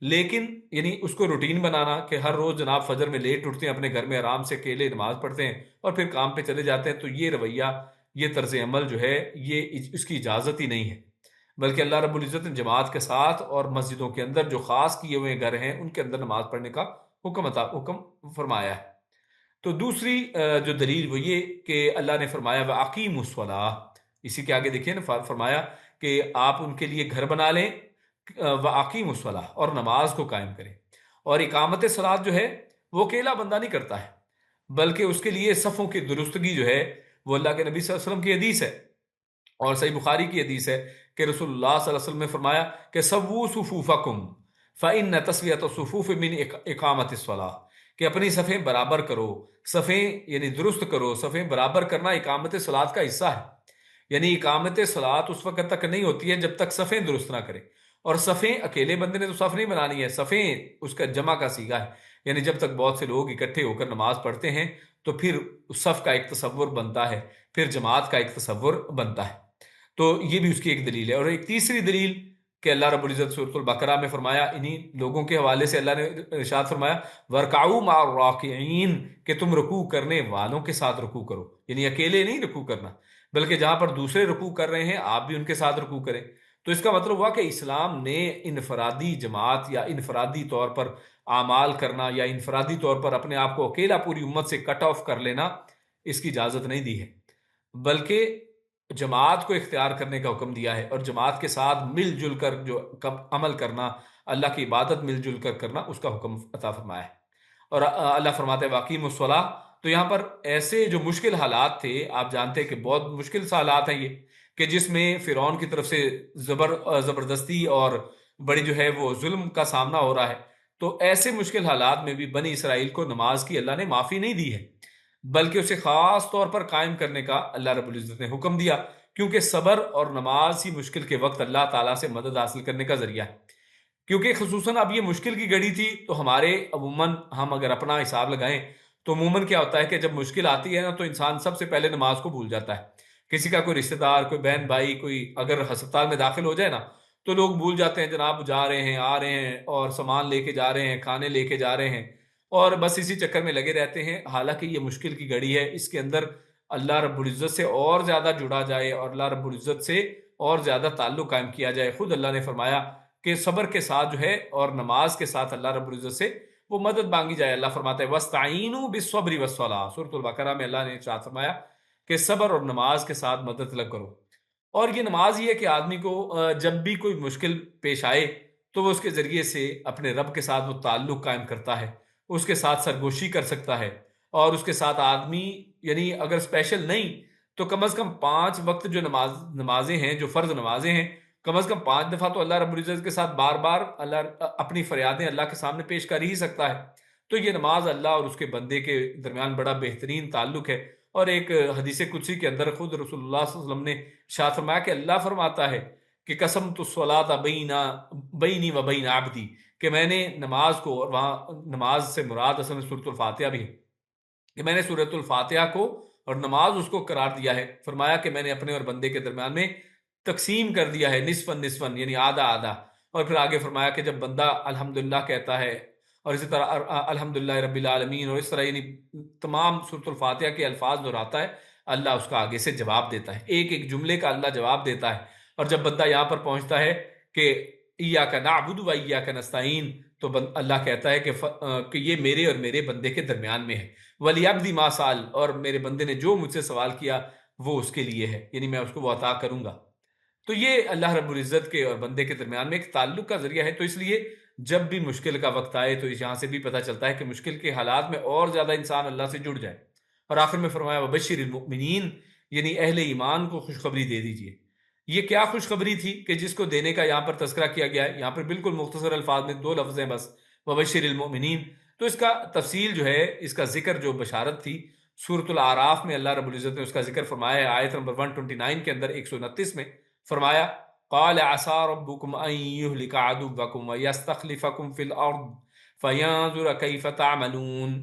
لیکن یعنی اس کو روٹین بنانا کہ ہر روز جناب فجر میں لیٹ اٹھتے ہیں، اپنے گھر میں آرام سے اکیلے نماز پڑھتے ہیں اور پھر کام پہ چلے جاتے ہیں، تو یہ رویہ یہ طرز عمل جو ہے یہ اس کی اجازت ہی نہیں ہے، بلکہ اللہ رب العزت نے جماعت کے ساتھ اور مسجدوں کے اندر جو خاص کیے ہوئے گھر ہیں ان کے اندر نماز پڑھنے کا حکم فرمایا ہے۔ تو دوسری جو دلیل وہ یہ کہ اللہ نے فرمایا وَأَقِیمُوا الصَّلَاةَ، اسی کے آگے دیکھیں نا، فرمایا کہ آپ ان کے لیے گھر بنا لیں، وَأَقِیمُوا الصَّلَاةَ، اور نماز کو قائم کریں۔ اور اقامت صلاۃ جو ہے وہ اکیلا بندہ نہیں کرتا ہے، بلکہ اس کے لیے صفوں کی درستگی جو ہے وہ اللہ کے نبی صلی اللہ علیہ وسلم کی حدیث ہے، اور صحیح بخاری کی حدیث ہے کہ رسول اللہ صلی اللہ علیہ وسلم نے فرمایا کہ سووا صفوفکم فإن تسویۃ الصفوف من اقامت الصلاۃ، کہ اپنی صفیں برابر کرو، صفیں یعنی درست کرو، صفیں برابر کرنا اقامت صلاۃ کا حصہ ہے۔ یعنی اقامت صلاۃ اس وقت تک نہیں ہوتی ہے جب تک صفیں درست نہ کرے، اور صفیں اکیلے بندے نے تو صف نہیں بنانی ہے، صفیں اس کا جمع کا صیغہ ہے، یعنی جب تک بہت سے لوگ اکٹھے ہو کر نماز پڑھتے ہیں تو پھر اس صف کا ایک تصور بنتا ہے، پھر جماعت کا ایک تصور بنتا ہے۔ تو یہ بھی اس کی ایک دلیل ہے۔ اور ایک تیسری دلیل کہ اللہ رب العزت سورۃ البقرہ میں فرمایا، انہی لوگوں کے حوالے سے اللہ نے ارشاد فرمایا وَارْكَعُوا مَعَ الرَّاكِعِينَ، کہ تم رکوع کرنے والوں کے ساتھ رکوع کرو، یعنی اکیلے نہیں رکوع کرنا، بلکہ جہاں پر دوسرے رکوع کر رہے ہیں آپ بھی ان کے ساتھ رکوع کریں۔ تو اس کا مطلب ہوا کہ اسلام نے انفرادی جماعت یا انفرادی طور پر اعمال کرنا یا انفرادی طور پر اپنے آپ کو اکیلا پوری امت سے کٹ آف کر لینا، اس کی اجازت نہیں دی ہے، بلکہ جماعت کو اختیار کرنے کا حکم دیا ہے، اور جماعت کے ساتھ مل جل کر جو عمل کرنا، اللہ کی عبادت مل جل کر کرنا، اس کا حکم عطا فرمایا ہے۔ اور اللہ فرماتے ہیں واقیم الصلاۃ، تو یہاں پر ایسے جو مشکل حالات تھے، آپ جانتے ہیں کہ بہت مشکل سا حالات ہیں یہ، کہ جس میں فرعون کی طرف سے زبردستی اور بڑی جو ہے وہ ظلم کا سامنا ہو رہا ہے، تو ایسے مشکل حالات میں بھی بنی اسرائیل کو نماز کی اللہ نے معافی نہیں دی ہے، بلکہ اسے خاص طور پر قائم کرنے کا اللہ رب العزت نے حکم دیا، کیونکہ صبر اور نماز ہی مشکل کے وقت اللہ تعالیٰ سے مدد حاصل کرنے کا ذریعہ ہے۔ کیونکہ خصوصاً اب یہ مشکل کی گھڑی تھی، تو ہمارے عموماً ہم اگر اپنا حساب لگائیں تو عموماً کیا ہوتا ہے کہ جب مشکل آتی ہے نا تو انسان سب سے پہلے نماز کو بھول جاتا ہے۔ کسی کا کوئی رشتہ دار، کوئی بہن بھائی، کوئی اگر ہسپتال میں داخل ہو جائے نا تو لوگ بھول جاتے ہیں، جناب جا رہے ہیں، آ رہے ہیں، اور سامان لے کے جا رہے ہیں، کھانے لے کے جا رہے ہیں، اور بس اسی چکر میں لگے رہتے ہیں، حالانکہ یہ مشکل کی گھڑی ہے، اس کے اندر اللہ رب العزت سے اور زیادہ جڑا جائے اور اللہ رب العزت سے اور زیادہ تعلق قائم کیا جائے۔ خود اللہ نے فرمایا کہ صبر کے ساتھ جو ہے اور نماز کے ساتھ اللہ رب العزت سے وہ مدد مانگی جائے۔ اللہ فرماتا ہے وَاسْتَعِینُوا بِالصَّبْرِ وَالصَّلَاةِ، سورۃ البقرہ میں اللہ نے ارشاد فرمایا کہ صبر اور نماز کے ساتھ مدد طلب کرو۔ اور یہ نماز یہ ہے کہ آدمی کو جب بھی کوئی مشکل پیش آئے تو وہ اس کے ذریعے سے اپنے رب کے ساتھ وہ تعلق قائم کرتا ہے، اس کے ساتھ سرگوشی کر سکتا ہے، اور اس کے ساتھ آدمی یعنی اگر اسپیشل نہیں تو کم از کم 5 وقت جو نمازیں ہیں، جو فرض نمازیں ہیں، کم از کم 5 دفعہ تو اللہ رب العزت کے ساتھ بار بار اللہ اپنی فریادیں اللہ کے سامنے پیش کر ہی سکتا ہے۔ تو یہ نماز اللہ اور اس کے بندے کے درمیان بڑا بہترین تعلق ہے۔ اور ایک حدیث قدسی کے اندر خود رسول اللہ صلی اللہ علیہ وسلم نے ارشاد فرمایا کہ اللہ فرماتا ہے کہ قسمت الصلاۃ بینی و بین عبدی، کہ میں نے نماز کو، اور وہاں نماز سے مراد اصل میں سورۃ الفاتحہ بھی ہے، کہ میں نے سورۃ الفاتحہ کو اور نماز اس کو قرار دیا ہے، فرمایا کہ میں نے اپنے اور بندے کے درمیان میں تقسیم کر دیا ہے، نصفاً نصفاً، یعنی آدھا آدھا۔ اور پھر آگے فرمایا کہ جب بندہ الحمدللہ کہتا ہے، اور اسی طرح الحمدللہ رب العالمین، اور اس طرح یعنی تمام سورۃ الفاتحہ کے الفاظ دہراتا ہے، اللہ اس کا آگے سے جواب دیتا ہے، ایک ایک جملے کا اللہ جواب دیتا ہے۔ اور جب بندہ یہاں پر پہنچتا ہے کہ ایاک نعبد و ایاک نستعین، تو اللہ کہتا ہے کہ یہ میرے اور میرے بندے کے درمیان میں ہے، وَلِعَبْدِ مَا سَأَلَ، اور میرے بندے نے جو مجھ سے سوال کیا وہ اس کے لیے ہے، یعنی میں اس کو وہ عطا کروں گا۔ تو یہ اللہ رب العزت کے اور بندے کے درمیان میں ایک تعلق کا ذریعہ ہے۔ تو اس لیے جب بھی مشکل کا وقت آئے تو یہاں سے بھی پتہ چلتا ہے کہ مشکل کے حالات میں اور زیادہ انسان اللہ سے جڑ جائے۔ اور آخر میں فرمایا وَبَشِّرِ الْمُؤْمِنِينَ، یعنی اہل ایمان کو خوشخبری دے دیجئے۔ یہ کیا خوشخبری تھی کہ جس کو دینے کا یہاں پر تذکرہ کیا گیا ہے؟ یہاں پر بالکل مختصر الفاظ میں 2 لفظ ہیں بس، وَبَشِّرِ الْمُؤْمِنِينَ۔ تو اس کا تفصیل جو ہے، اس کا ذکر جو بشارت تھی، سورۃ الاعراف میں اللہ رب العزت نے اس کا ذکر فرمایا ہے، آیت نمبر 129 کے اندر 129 میں فرمایا قال عسى ربكم ان يهلك عدوكم ويستخلفكم في الارض فينظر كيف تعملون،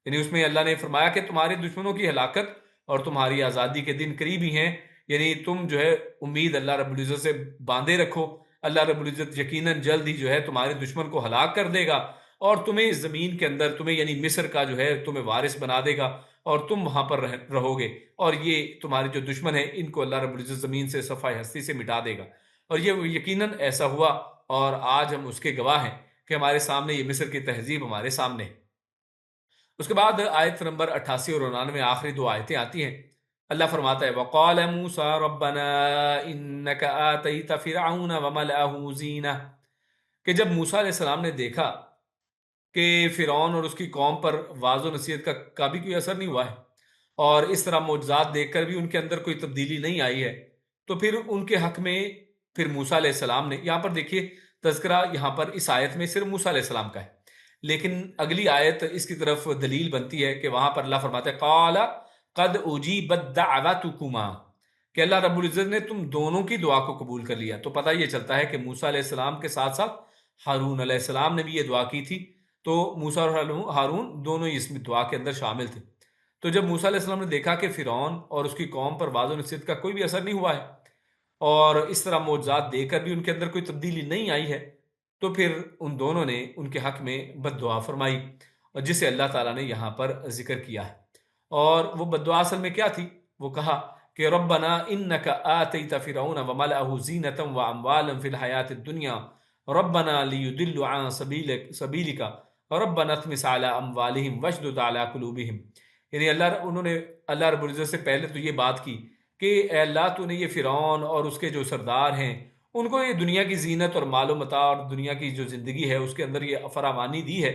یعنی اس میں اللہ نے فرمایا کہ تمہارے دشمنوں کی ہلاکت اور تمہاری آزادی کے دن قریب ہی ہیں، یعنی تم جو ہے امید اللہ رب العزت سے باندھے رکھو، اللہ رب العزت یقیناً جلد ہی جو ہے تمہارے دشمن کو ہلاک کر دے گا، اور تمہیں زمین کے اندر تمہیں یعنی مصر کا جو ہے تمہیں وارث بنا دے گا اور تم وہاں پر رہو گے، اور یہ تمہارے جو دشمن ہیں ان کو اللہ رب العزت زمین سے صفحہ ہستی سے مٹا دے گا۔ اور یہ یقیناً ایسا ہوا، اور آج ہم اس کے گواہ ہیں کہ ہمارے سامنے یہ مصر کی تہذیب ہمارے سامنے ہے۔ اس کے بعد آیت نمبر 88 اور 99 آخری دو آیتیں آتی ہیں۔ اللہ فرماتا ہے وَقَالَ مُوسَىٰ رَبَّنَا إِنَّكَ آتَيْتَ فِرْعَوْنَ وَمَلَأَهُ زِینَةً، کہ جب موسیٰ علیہ السلام نے دیکھا کہ فرعون اور اس کی قوم پر واعظ و نصیحت کا بھی کوئی اثر نہیں ہوا ہے، اور اس طرح معجزات دیکھ کر بھی ان کے اندر کوئی تبدیلی نہیں آئی ہے، تو پھر ان کے حق میں پھر موسیٰ علیہ السلام نے، یہاں پر دیکھیے تذکرہ یہاں پر اس آیت میں صرف موسیٰ علیہ السلام کا ہے، لیکن اگلی آیت اس کی طرف دلیل بنتی ہے کہ وہاں پر اللہ فرماتا ہے قال قد اجیبت دعوتکما، کہ اللہ رب العزت نے تم دونوں کی دعا کو قبول کر لیا۔ تو پتہ یہ چلتا ہے کہ موسیٰ علیہ السلام کے ساتھ ساتھ ہارون علیہ السلام نے بھی یہ دعا کی تھی، تو موسیٰ اور ہارون دونوں ہی اس میں دعا کے اندر شامل تھے۔ تو جب موسیٰ علیہ السلام نے دیکھا کہ فرعون اور اس کی قوم پر واعظ و نصیحت کا کوئی بھی اثر نہیں ہوا ہے، اور اس طرح معجزات دے کر بھی ان کے اندر کوئی تبدیلی نہیں آئی ہے، تو پھر ان دونوں نے ان کے حق میں بد دعا فرمائی، اور جسے اللہ تعالیٰ نے یہاں پر ذکر کیا ہے۔ اور وہ بد دعا اصل میں کیا تھی؟ وہ کہا کہ ربنا انک آتیت فرعون وملأہ زینۃ واموالا فی الحیاۃ الدنیا ربنا لیضلوا عن سبیلک ربنا اطمس علی اموالہم واشدد علی قلوبہم، یعنی انہوں نے اللہ رب العزت سے پہلے تو یہ بات کی کہ اے اللہ تو نے یہ فرعون اور اس کے جو سردار ہیں ان کو یہ دنیا کی زینت اور مال و متاع اور دنیا کی جو زندگی ہے اس کے اندر یہ فراوانی دی ہے،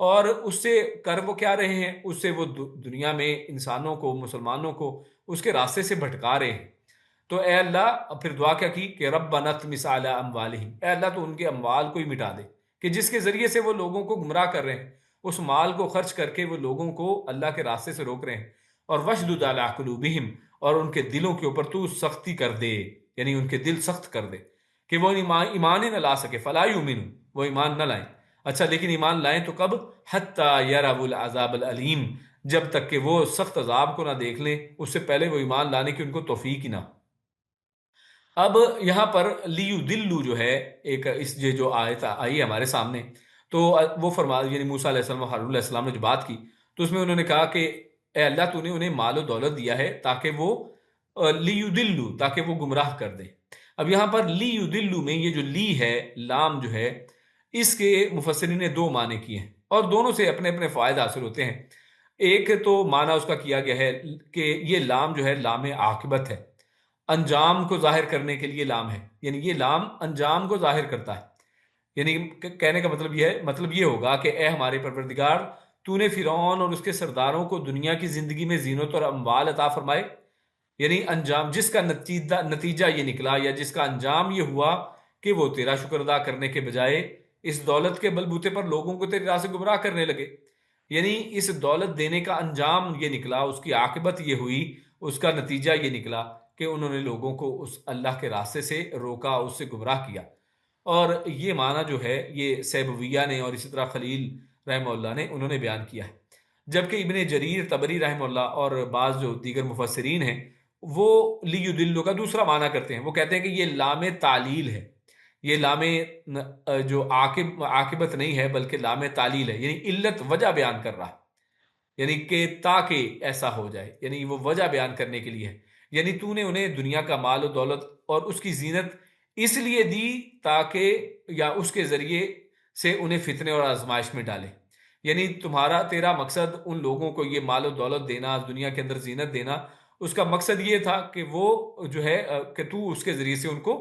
اور اس سے کر وہ کیا رہے ہیں؟ اس سے وہ دنیا میں انسانوں کو، مسلمانوں کو اس کے راستے سے بھٹکا رہے ہیں۔ تو اے اللہ پھر دعا کیا کی کہ ربنا اطمس علی اموالہم، اے اللہ تو ان کے اموال کو ہی مٹا دے، کہ جس کے ذریعے سے وہ لوگوں کو گمراہ کر رہے ہیں، اس مال کو خرچ کر کے وہ لوگوں کو اللہ کے راستے سے روک رہے ہیں۔ اور وشدد علی قلوبہم، اور ان کے دلوں کے اوپر تو سختی کر دے، یعنی ان کے دل سخت کر دے کہ وہ ایمان ہی نہ لا سکے، فلا یؤمنون، وہ ایمان نہ لائیں۔ اچھا لیکن ایمان لائیں تو کب؟ حتی یروا العذاب العلیم، جب تک کہ وہ سخت عذاب کو نہ دیکھ لیں، اس سے پہلے وہ ایمان لانے کی ان کو توفیق ہی نہ۔ اب یہاں پر لیدلو جو ہے ایک اس جو آیت آئی ہے ہمارے سامنے، تو وہ فرما یعنی موسیٰ علیہ السلام اور ہارون علیہ السلام نے جو بات کی تو اس میں انہوں نے کہا کہ اے اللہ تو نے انہیں مال و دولت دیا ہے تاکہ وہ لیدلو، تاکہ وہ گمراہ کر دیں۔ اب یہاں پر لیدلو میں یہ جو لی ہے، لام جو ہے، اس کے مفسرین نے دو معنی کیے ہیں اور دونوں سے اپنے اپنے فائدہ حاصل ہوتے ہیں۔ ایک تو معنی اس کا کیا گیا ہے کہ یہ لام جو ہے لام عاقبت ہے، انجام کو ظاہر کرنے کے لیے لام ہے، یعنی یہ لام انجام کو ظاہر کرتا ہے، یعنی کہنے کا مطلب یہ ہوگا کہ اے ہمارے پروردگار، تو نے فرعون اور اس کے سرداروں کو دنیا کی زندگی میں زینت اور اموال عطا فرمائے، یعنی انجام جس کا نتیجہ یہ نکلا یا جس کا انجام یہ ہوا کہ وہ تیرا شکر ادا کرنے کے بجائے اس دولت کے بلبوتے پر لوگوں کو تیری راہ سے گمراہ کرنے لگے، یعنی اس دولت دینے کا انجام یہ نکلا، اس کی عاقبت یہ ہوئی، اس کا نتیجہ یہ نکلا کہ انہوں نے لوگوں کو اس اللہ کے راستے سے روکا، اس سے گمراہ کیا۔ اور یہ معنی جو ہے یہ سیبویہ نے اور اسی طرح خلیل رحمہ اللہ نے انہوں نے بیان کیا ہے، جبکہ ابن جریر طبری رحمہ اللہ اور بعض جو دیگر مفسرین ہیں وہ لیدلو کا دوسرا معنی کرتے ہیں، وہ کہتے ہیں کہ یہ لام تعلیل ہے، یہ لام جو عاقبت نہیں ہے بلکہ لام تعلیل ہے، یعنی علت وجہ بیان کر رہا ہے، یعنی کہ تاکہ ایسا ہو جائے، یعنی وہ وجہ بیان کرنے کے لیے ہے، یعنی تو نے انہیں دنیا کا مال و دولت اور اس کی زینت اس لیے دی تاکہ یا اس کے ذریعے سے انہیں فتنے اور آزمائش میں ڈالے، یعنی تیرا مقصد ان لوگوں کو یہ مال و دولت دینا، دنیا کے اندر زینت دینا، اس کا مقصد یہ تھا کہ وہ جو ہے کہ تو اس کے ذریعے سے ان کو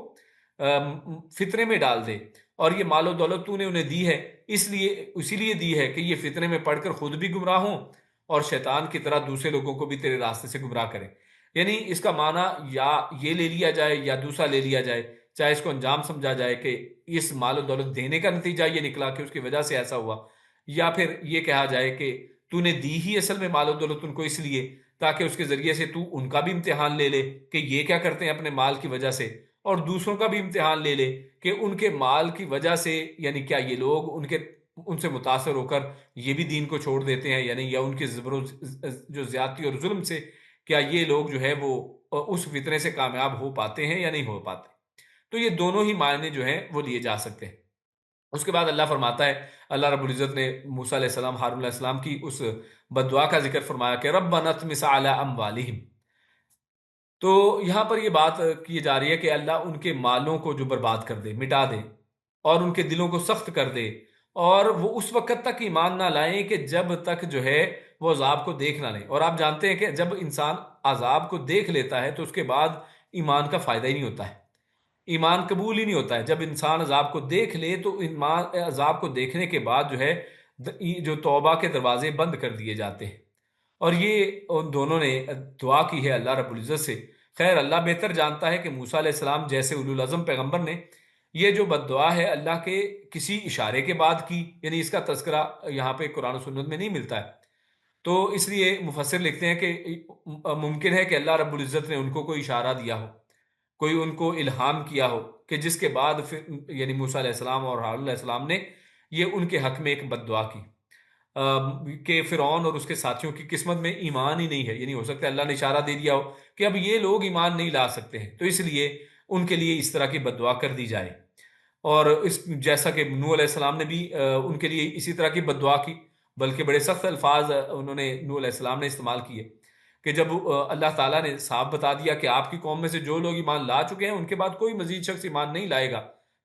فتنے میں ڈال دے، اور یہ مال و دولت تو نے انہیں دی ہے اسی لیے دی ہے کہ یہ فتنے میں پڑھ کر خود بھی گمراہ ہوں اور شیطان کی طرح دوسرے لوگوں کو بھی تیرے راستے سے گمراہ کریں۔ یعنی اس کا معنی یا یہ لے لیا جائے یا دوسرا لے لیا جائے، چاہے اس کو انجام سمجھا جائے کہ اس مال و دولت دینے کا نتیجہ یہ نکلا کہ اس کی وجہ سے ایسا ہوا، یا پھر یہ کہا جائے کہ تو نے دی ہی اصل میں مال و دولت ان کو اس لیے تاکہ اس کے ذریعے سے تو ان کا بھی امتحان لے لے کہ یہ کیا کرتے ہیں اپنے مال کی وجہ سے، اور دوسروں کا بھی امتحان لے لے کہ ان کے مال کی وجہ سے یعنی کیا یہ لوگ ان سے متاثر ہو کر یہ بھی دین کو چھوڑ دیتے ہیں، یعنی یا ان کے جو زیادتی اور ظلم سے کیا یہ لوگ جو ہے وہ اس فتنے سے کامیاب ہو پاتے ہیں یا نہیں ہو پاتے۔ تو یہ دونوں ہی معنی جو ہیں وہ لیے جا سکتے ہیں۔ اس کے بعد اللہ فرماتا ہے، اللہ رب العزت نے موسیٰ علیہ السلام، ہارون علیہ السلام کی اس بد دعا کا ذکر فرمایا کہ ربنا اطمس علی اموالہم۔ تو یہاں پر یہ بات کی جا رہی ہے کہ اللہ ان کے مالوں کو جو برباد کر دے، مٹا دے، اور ان کے دلوں کو سخت کر دے، اور وہ اس وقت تک ایمان نہ لائیں کہ جب تک جو ہے وہ عذاب کو دیکھ نہ لیں۔ اور آپ جانتے ہیں کہ جب انسان عذاب کو دیکھ لیتا ہے تو اس کے بعد ایمان کا فائدہ ہی نہیں ہوتا ہے، ایمان قبول ہی نہیں ہوتا ہے۔ جب انسان عذاب کو دیکھ لے تو ایمان، عذاب کو دیکھنے کے بعد جو ہے جو توبہ کے دروازے بند کر دیے جاتے ہیں۔ اور یہ ان دونوں نے دعا کی ہے اللہ رب العزت سے۔ خیر اللہ بہتر جانتا ہے کہ موسیٰ علیہ السلام جیسے اولو العزم پیغمبر نے یہ جو بد دعا ہے اللہ کے کسی اشارے کے بعد کی، یعنی اس کا تذکرہ یہاں پہ قرآن و سنت میں نہیں ملتا ہے، تو اس لیے مفسر لکھتے ہیں کہ ممکن ہے کہ اللہ رب العزت نے ان کو کوئی اشارہ دیا ہو، کوئی ان کو الہام کیا ہو، کہ جس کے بعد پھر یعنی موسیٰ علیہ السلام اور ہارون علیہ السلام نے یہ ان کے حق میں ایک بد دعا کی، کہ فرعون اور اس کے ساتھیوں کی قسمت میں ایمان ہی نہیں ہے، یعنی ہو سکتا ہے اللہ نے اشارہ دے دیا ہو کہ اب یہ لوگ ایمان نہیں لا سکتے ہیں، تو اس لیے ان کے لیے اس طرح کی بد دعا کر دی جائے۔ اور اس جیسا کہ نوح علیہ السلام نے بھی ان کے لیے اسی طرح کی بد دعا کی، بلکہ بڑے سخت الفاظ انہوں نے نوح علیہ السلام نے استعمال کیے، کہ جب اللہ تعالیٰ نے صاف بتا دیا کہ آپ کی قوم میں سے جو لوگ ایمان لا چکے ہیں ان کے بعد کوئی مزید شخص ایمان نہیں لائے گا،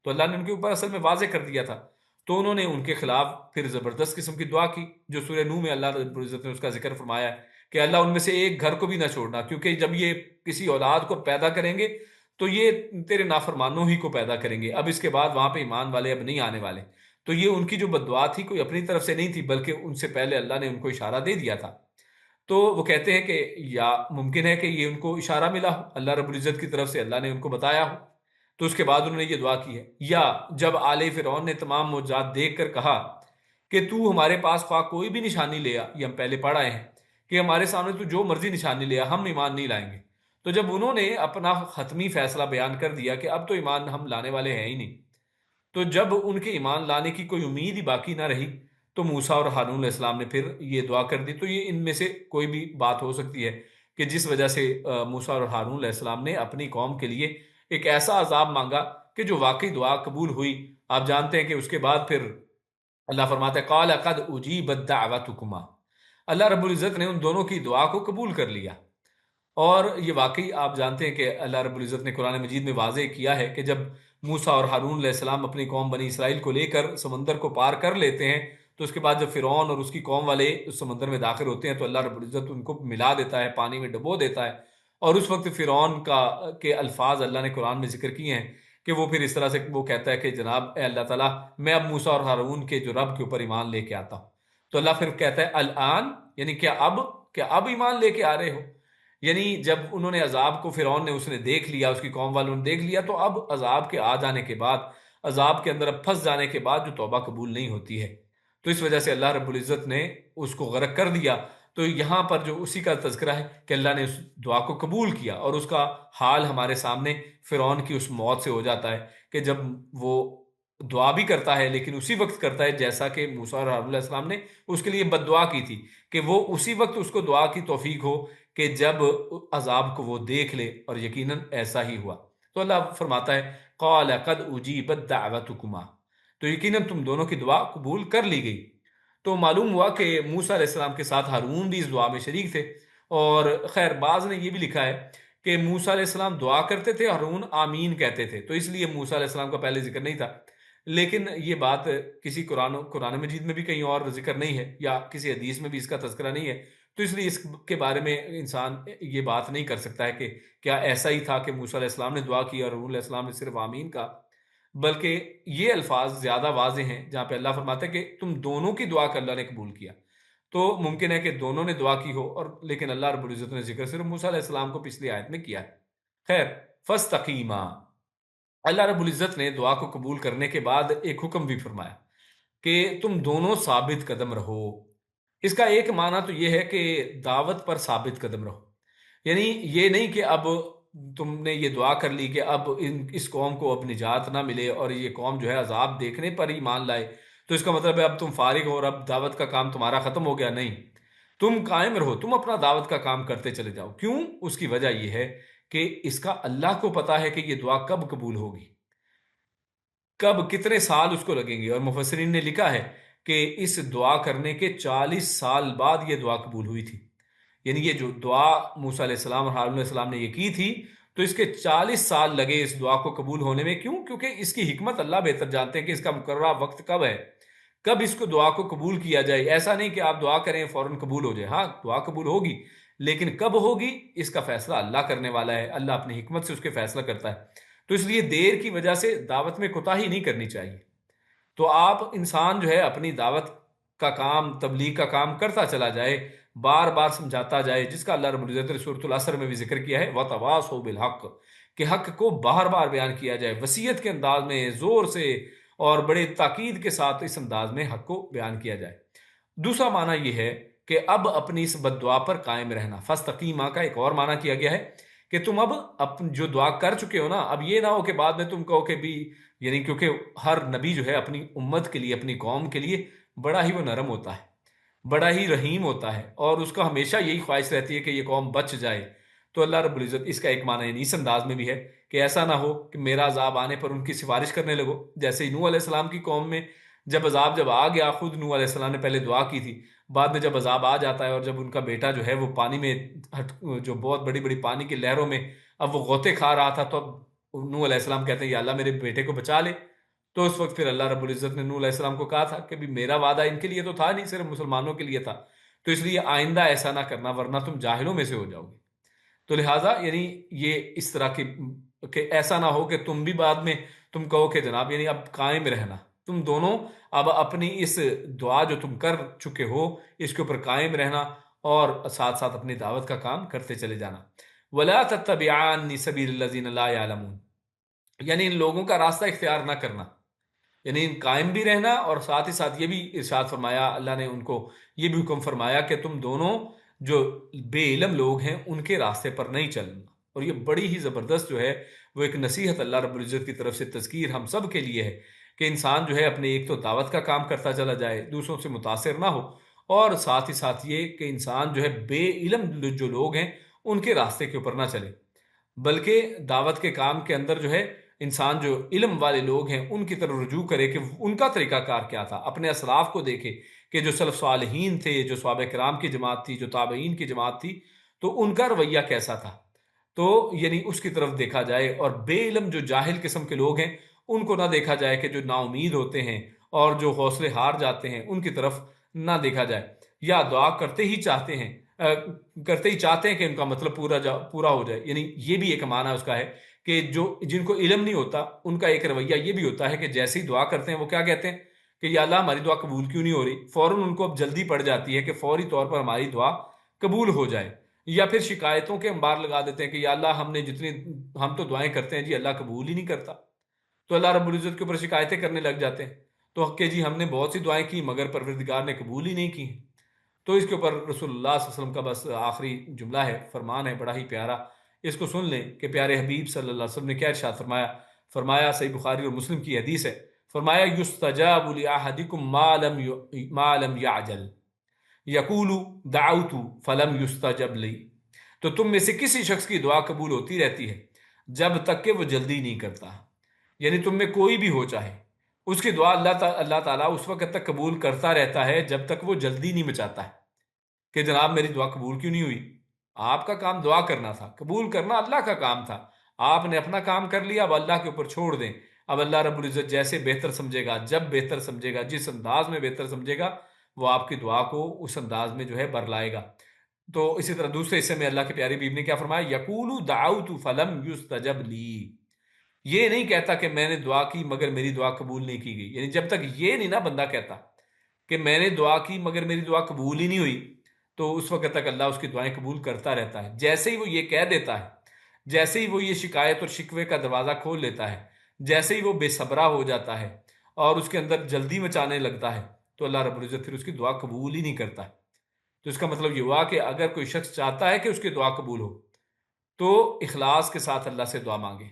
تو اللہ نے ان کے اوپر اصل میں واضح کر دیا تھا، تو انہوں نے ان کے خلاف پھر زبردست قسم کی دعا کی، جو سورہ نوح میں اللہ رب العزت نے اس کا ذکر فرمایا ہے کہ اللہ ان میں سے ایک گھر کو بھی نہ چھوڑنا، کیونکہ جب یہ کسی اولاد کو پیدا کریں گے تو یہ تیرے نافرمانوں ہی کو پیدا کریں گے، اب اس کے بعد وہاں پہ ایمان والے اب نہیں آنے والے۔ تو یہ ان کی جو بد دعا تھی کوئی اپنی طرف سے نہیں تھی، بلکہ ان سے پہلے اللہ نے ان کو اشارہ دے دیا تھا۔ تو وہ کہتے ہیں کہ یا ممکن ہے کہ یہ ان کو اشارہ ملا ہو اللہ رب العزت کی طرف سے، اللہ نے ان کو بتایا ہو، تو اس کے بعد انہوں نے یہ دعا کی ہے۔ یا جب آل فرعون نے تمام معجزات دیکھ کر کہا کہ تو ہمارے پاس خواہ کوئی بھی نشانی لے آ، یہ ہم پہلے پڑھ آئے ہیں کہ ہمارے سامنے تو جو مرضی نشانی لے آ، ہم ایمان نہیں لائیں گے۔ تو جب انہوں نے اپنا حتمی فیصلہ بیان کر دیا کہ اب تو ایمان ہم لانے والے ہیں ہی نہیں، تو جب ان کے ایمان لانے کی کوئی امید ہی باقی نہ رہی تو موسیٰ اور ہارون علیہ السلام نے پھر یہ دعا کر دی۔ تو یہ ان میں سے کوئی بھی بات ہو سکتی ہے کہ جس وجہ سے موسیٰ اور ہارون علیہ السلام نے اپنی قوم کے لیے ایک ایسا عذاب مانگا کہ جو واقعی دعا قبول ہوئی۔ آپ جانتے ہیں کہ اس کے بعد پھر اللہ فرماتا ہے قال قد اجیبت دعوتکما، اللہ رب العزت نے ان دونوں کی دعا کو قبول کر لیا۔ اور یہ واقعی آپ جانتے ہیں کہ اللہ رب العزت نے قرآن مجید میں واضح کیا ہے کہ جب موسیٰ اور ہارون علیہ السلام اپنی قوم بنی اسرائیل کو لے کر سمندر کو پار کر لیتے ہیں، تو اس کے بعد جب فرعون اور اس کی قوم والے اس سمندر میں داخل ہوتے ہیں تو اللہ رب العزت ان کو ملا دیتا ہے، پانی میں ڈبو دیتا ہے، اور اس وقت فرعون کا کے الفاظ اللہ نے قرآن میں ذکر کیے ہیں کہ وہ پھر اس طرح سے وہ کہتا ہے کہ جناب اے اللہ تعالیٰ، میں اب موسیٰ اور ہارون کے جو رب کے اوپر ایمان لے کے آتا ہوں۔ تو اللہ پھر کہتا ہے الآن، یعنی کیا اب ایمان لے کے آ رہے ہو؟ یعنی جب انہوں نے عذاب کو، فرعون نے اس نے دیکھ لیا، اس کی قوم والوں نے دیکھ لیا، تو اب عذاب کے آ جانے کے بعد، عذاب کے اندر اب پھنس جانے کے بعد جو توبہ قبول نہیں ہوتی ہے، تو اس وجہ سے اللہ رب العزت نے اس کو غرق کر دیا۔ تو یہاں پر جو اسی کا تذکرہ ہے کہ اللہ نے اس دعا کو قبول کیا، اور اس کا حال ہمارے سامنے فرعون کی اس موت سے ہو جاتا ہے کہ جب وہ دعا بھی کرتا ہے لیکن اسی وقت کرتا ہے جیسا کہ موسیٰ اور ہارون علیہ السلام نے اس کے لیے بد دعا کی تھی، کہ وہ اسی وقت اس کو دعا کی توفیق ہو کہ جب عذاب کو وہ دیکھ لے، اور یقیناً ایسا ہی ہوا۔ تو اللہ فرماتا ہے قال قد اجیبت دعوتکما، تو یقیناً تم دونوں کی دعا قبول کر لی گئی۔ تو معلوم ہوا کہ موسیٰ علیہ السلام کے ساتھ ہارون بھی اس دعا میں شریک تھے۔ اور خیر بعض نے یہ بھی لکھا ہے کہ موسیٰ علیہ السلام دعا کرتے تھے، ہارون آمین کہتے تھے، تو اس لیے موسیٰ علیہ السلام کا پہلے ذکر نہیں تھا۔ لیکن یہ بات کسی قرآن مجید میں بھی کہیں اور ذکر نہیں ہے، یا کسی حدیث میں بھی اس کا تذکرہ نہیں ہے، تو اس لیے اس کے بارے میں انسان یہ بات نہیں کر سکتا ہے کہ کیا ایسا ہی تھا کہ موسیٰ علیہ السلام نے دعا کی اور ہارون علیہ السلام نے صرف آمین کہا، بلکہ یہ الفاظ زیادہ واضح ہیں جہاں پہ اللہ فرماتا ہے کہ تم دونوں کی دعا کا اللہ نے قبول کیا۔ تو ممکن ہے کہ دونوں نے دعا کی ہو، اور لیکن اللہ رب العزت نے ذکر صرف موسیٰ علیہ السلام کو پچھلی آیت میں کیا ہے۔ خیر فاستقیما، اللہ رب العزت نے دعا کو قبول کرنے کے بعد ایک حکم بھی فرمایا کہ تم دونوں ثابت قدم رہو۔ اس کا ایک معنی تو یہ ہے کہ دعوت پر ثابت قدم رہو، یعنی یہ نہیں کہ اب تم نے یہ دعا کر لی کہ اب اس قوم کو اب نجات نہ ملے اور یہ قوم جو ہے عذاب دیکھنے پر ایمان لائے، تو اس کا مطلب ہے اب تم فارغ ہو اور اب دعوت کا کام تمہارا ختم ہو گیا۔ نہیں، تم قائم رہو، تم اپنا دعوت کا کام کرتے چلے جاؤ۔ کیوں؟ اس کی وجہ یہ ہے کہ اس کا اللہ کو پتا ہے کہ یہ دعا کب قبول ہوگی، کب کتنے سال اس کو لگیں گے، اور مفسرین نے لکھا ہے کہ اس دعا کرنے کے 40 سال بعد یہ دعا قبول ہوئی تھی۔ یعنی یہ جو دعا موسیٰ علیہ السلام اور ہارون علیہ السلام نے یہ کی تھی، تو اس کے 40 سال لگے اس دعا کو قبول ہونے میں۔ کیوں؟ کیونکہ اس کی حکمت اللہ بہتر جانتے ہیں کہ اس کا مقررہ وقت کب ہے، کب اس کو دعا کو قبول کیا جائے۔ ایسا نہیں کہ آپ دعا کریں فوراً قبول ہو جائے، ہاں دعا قبول ہوگی، لیکن کب ہوگی اس کا فیصلہ اللہ کرنے والا ہے، اللہ اپنی حکمت سے اس کے فیصلہ کرتا ہے۔ تو اس لیے دیر کی وجہ سے دعوت میں کوتاہی نہیں کرنی چاہیے۔ تو آپ انسان جو ہے اپنی دعوت کا کام، تبلیغ کا کام کرتا چلا جائے، بار بار سمجھاتا جائے، جس کا اللہ رب العزت نے سورۃ العصر میں بھی ذکر کیا ہے، وَتَوَاصَوْا بِالْحَقِّ، کہ حق کو بار بار بیان کیا جائے، وصیت کے انداز میں زور سے اور بڑے تاکید کے ساتھ اس انداز میں حق کو بیان کیا جائے۔ دوسرا معنی یہ ہے کہ اب اپنی اس بد دعا پر قائم رہنا۔ فَاسْتَقِیمَا کا ایک اور معنی کیا گیا ہے کہ تم اب جو دعا کر چکے ہو نا، اب یہ نہ ہو کہ بعد میں تم کہو کہ بھی، یعنی کیونکہ ہر نبی جو ہے اپنی امت کے لیے، اپنی قوم کے لیے بڑا ہی وہ نرم ہوتا ہے، بڑا ہی رحیم ہوتا ہے، اور اس کا ہمیشہ یہی خواہش رہتی ہے کہ یہ قوم بچ جائے۔ تو اللہ رب العزت اس کا ایک معنی یعنی اس انداز میں بھی ہے کہ ایسا نہ ہو کہ میرا عذاب آنے پر ان کی سفارش کرنے لگو، جیسے نوح علیہ السلام کی قوم میں جب عذاب آ گیا، خود نوح علیہ السلام نے پہلے دعا کی تھی، بعد میں جب عذاب آ جاتا ہے اور جب ان کا بیٹا جو ہے وہ پانی میں جو بہت بڑی بڑی پانی کی لہروں میں اب وہ غوطے کھا رہا تھا، تو اب نوح علیہ السلام کہتے ہیں یا اللہ میرے بیٹے کو بچا لے۔ تو اس وقت پھر اللہ رب العزت نے نوح علیہ السلام کو کہا تھا کہ بھی میرا وعدہ ان کے لیے تو تھا نہیں، صرف مسلمانوں کے لیے تھا، تو اس لیے آئندہ ایسا نہ کرنا ورنہ تم جاہلوں میں سے ہو جاؤ گے۔ تو لہٰذا یعنی یہ اس طرح کی کہ ایسا نہ ہو کہ تم بھی بعد میں تم کہو کہ جناب، یعنی اب قائم رہنا، تم دونوں اب اپنی اس دعا جو تم کر چکے ہو اس کے اوپر قائم رہنا، اور ساتھ ساتھ اپنی دعوت کا کام کرتے چلے جانا۔ وَلَا تَتَّبِعَانِ سَبِيلَ الَّذِينَ لَا يَعْلَمُونَ، یعنی ان لوگوں کا راستہ اختیار نہ کرنا، یعنی قائم بھی رہنا، اور ساتھ ہی ساتھ یہ بھی ارشاد فرمایا اللہ نے ان کو، یہ بھی حکم فرمایا کہ تم دونوں جو بے علم لوگ ہیں ان کے راستے پر نہیں چلنا۔ اور یہ بڑی ہی زبردست جو ہے وہ ایک نصیحت اللہ رب العزت کی طرف سے تذکیر ہم سب کے لیے ہے کہ انسان جو ہے اپنے ایک تو دعوت کا کام کرتا چلا جائے، دوسروں سے متاثر نہ ہو، اور ساتھ ہی ساتھ یہ کہ انسان جو ہے بے علم جو لوگ ہیں ان کے راستے کے اوپر نہ چلے، بلکہ دعوت کے کام کے اندر جو ہے انسان جو علم والے لوگ ہیں ان کی طرف رجوع کرے کہ ان کا طریقہ کار کیا تھا، اپنے اسلاف کو دیکھے کہ جو سلف صالحین تھے، جو صحابہ کرام کی جماعت تھی، جو تابعین کی جماعت تھی، تو ان کا رویہ کیسا تھا، تو یعنی اس کی طرف دیکھا جائے، اور بے علم جو جاہل قسم کے لوگ ہیں ان کو نہ دیکھا جائے کہ جو نا امید ہوتے ہیں اور جو حوصلے ہار جاتے ہیں ان کی طرف نہ دیکھا جائے، یا دعا کرتے ہی چاہتے ہیں کہ ان کا مطلب پورا ہو جائے۔ یعنی یہ بھی ایک معنی اس کا ہے کہ جو جن کو علم نہیں ہوتا ان کا ایک رویہ یہ بھی ہوتا ہے کہ جیسے ہی دعا کرتے ہیں وہ کیا کہتے ہیں کہ یا اللہ ہماری دعا قبول کیوں نہیں ہو رہی، فوراً ان کو اب جلدی پڑ جاتی ہے کہ فوری طور پر ہماری دعا قبول ہو جائے، یا پھر شکایتوں کے انبار لگا دیتے ہیں کہ یا اللہ ہم تو دعائیں کرتے ہیں جی، اللہ قبول ہی نہیں کرتا، تو اللہ رب العزت کے اوپر شکایتیں کرنے لگ جاتے ہیں، تو کہ جی ہم نے بہت سی دعائیں کی مگر پروردگار نے قبول ہی نہیں کی۔ تو اس کے اوپر رسول اللہ صلی اللہ علیہ وسلم کا بس آخری جملہ ہے، فرمان ہے بڑا ہی پیارا، اس کو سن لیں کہ پیارے حبیب صلی اللہ علیہ وسلم نے کیا ارشاد فرمایا صحیح بخاری اور مسلم کی حدیث ہے، فرمایا یستجاب لأحدکم ما لم یعجل یقول دعوت فلم یستجب لی، تو تم میں سے کسی شخص کی دعا قبول ہوتی رہتی ہے جب تک کہ وہ جلدی نہیں کرتا، یعنی تم میں کوئی بھی ہو چاہے اس کی دعا اللہ تعالیٰ اس وقت تک قبول کرتا رہتا ہے جب تک وہ جلدی نہیں مچاتا ہے کہ جناب میری دعا قبول کیوں نہیں ہوئی۔ آپ کا کام دعا کرنا تھا، قبول کرنا اللہ کا کام تھا، آپ نے اپنا کام کر لیا، اب اللہ کے اوپر چھوڑ دیں، اب اللہ رب العزت جیسے بہتر سمجھے گا، جب بہتر سمجھے گا، جس انداز میں بہتر سمجھے گا، وہ آپ کی دعا کو اس انداز میں جو ہے برلائے گا۔ تو اسی طرح دوسرے حصے میں اللہ کے پیارے حبیب نے کیا فرمایا، یقول دعوت فلم یستجب لی، یہ نہیں کہتا کہ میں نے دعا کی مگر میری دعا قبول نہیں کی گئی، یعنی جب تک یہ نہیں نا بندہ کہتا کہ میں نے دعا کی مگر میری دعا قبول ہی نہیں ہوئی، تو اس وقت تک اللہ اس کی دعائیں قبول کرتا رہتا ہے۔ جیسے ہی وہ یہ کہہ دیتا ہے، جیسے ہی وہ یہ شکایت اور شکوے کا دروازہ کھول لیتا ہے، جیسے ہی وہ بے صبرا ہو جاتا ہے اور اس کے اندر جلدی مچانے لگتا ہے، تو اللہ رب العزت پھر اس کی دعا قبول ہی نہیں کرتا ہے۔ تو اس کا مطلب یہ ہوا کہ اگر کوئی شخص چاہتا ہے کہ اس کی دعا قبول ہو تو اخلاص کے ساتھ اللہ سے دعا مانگے،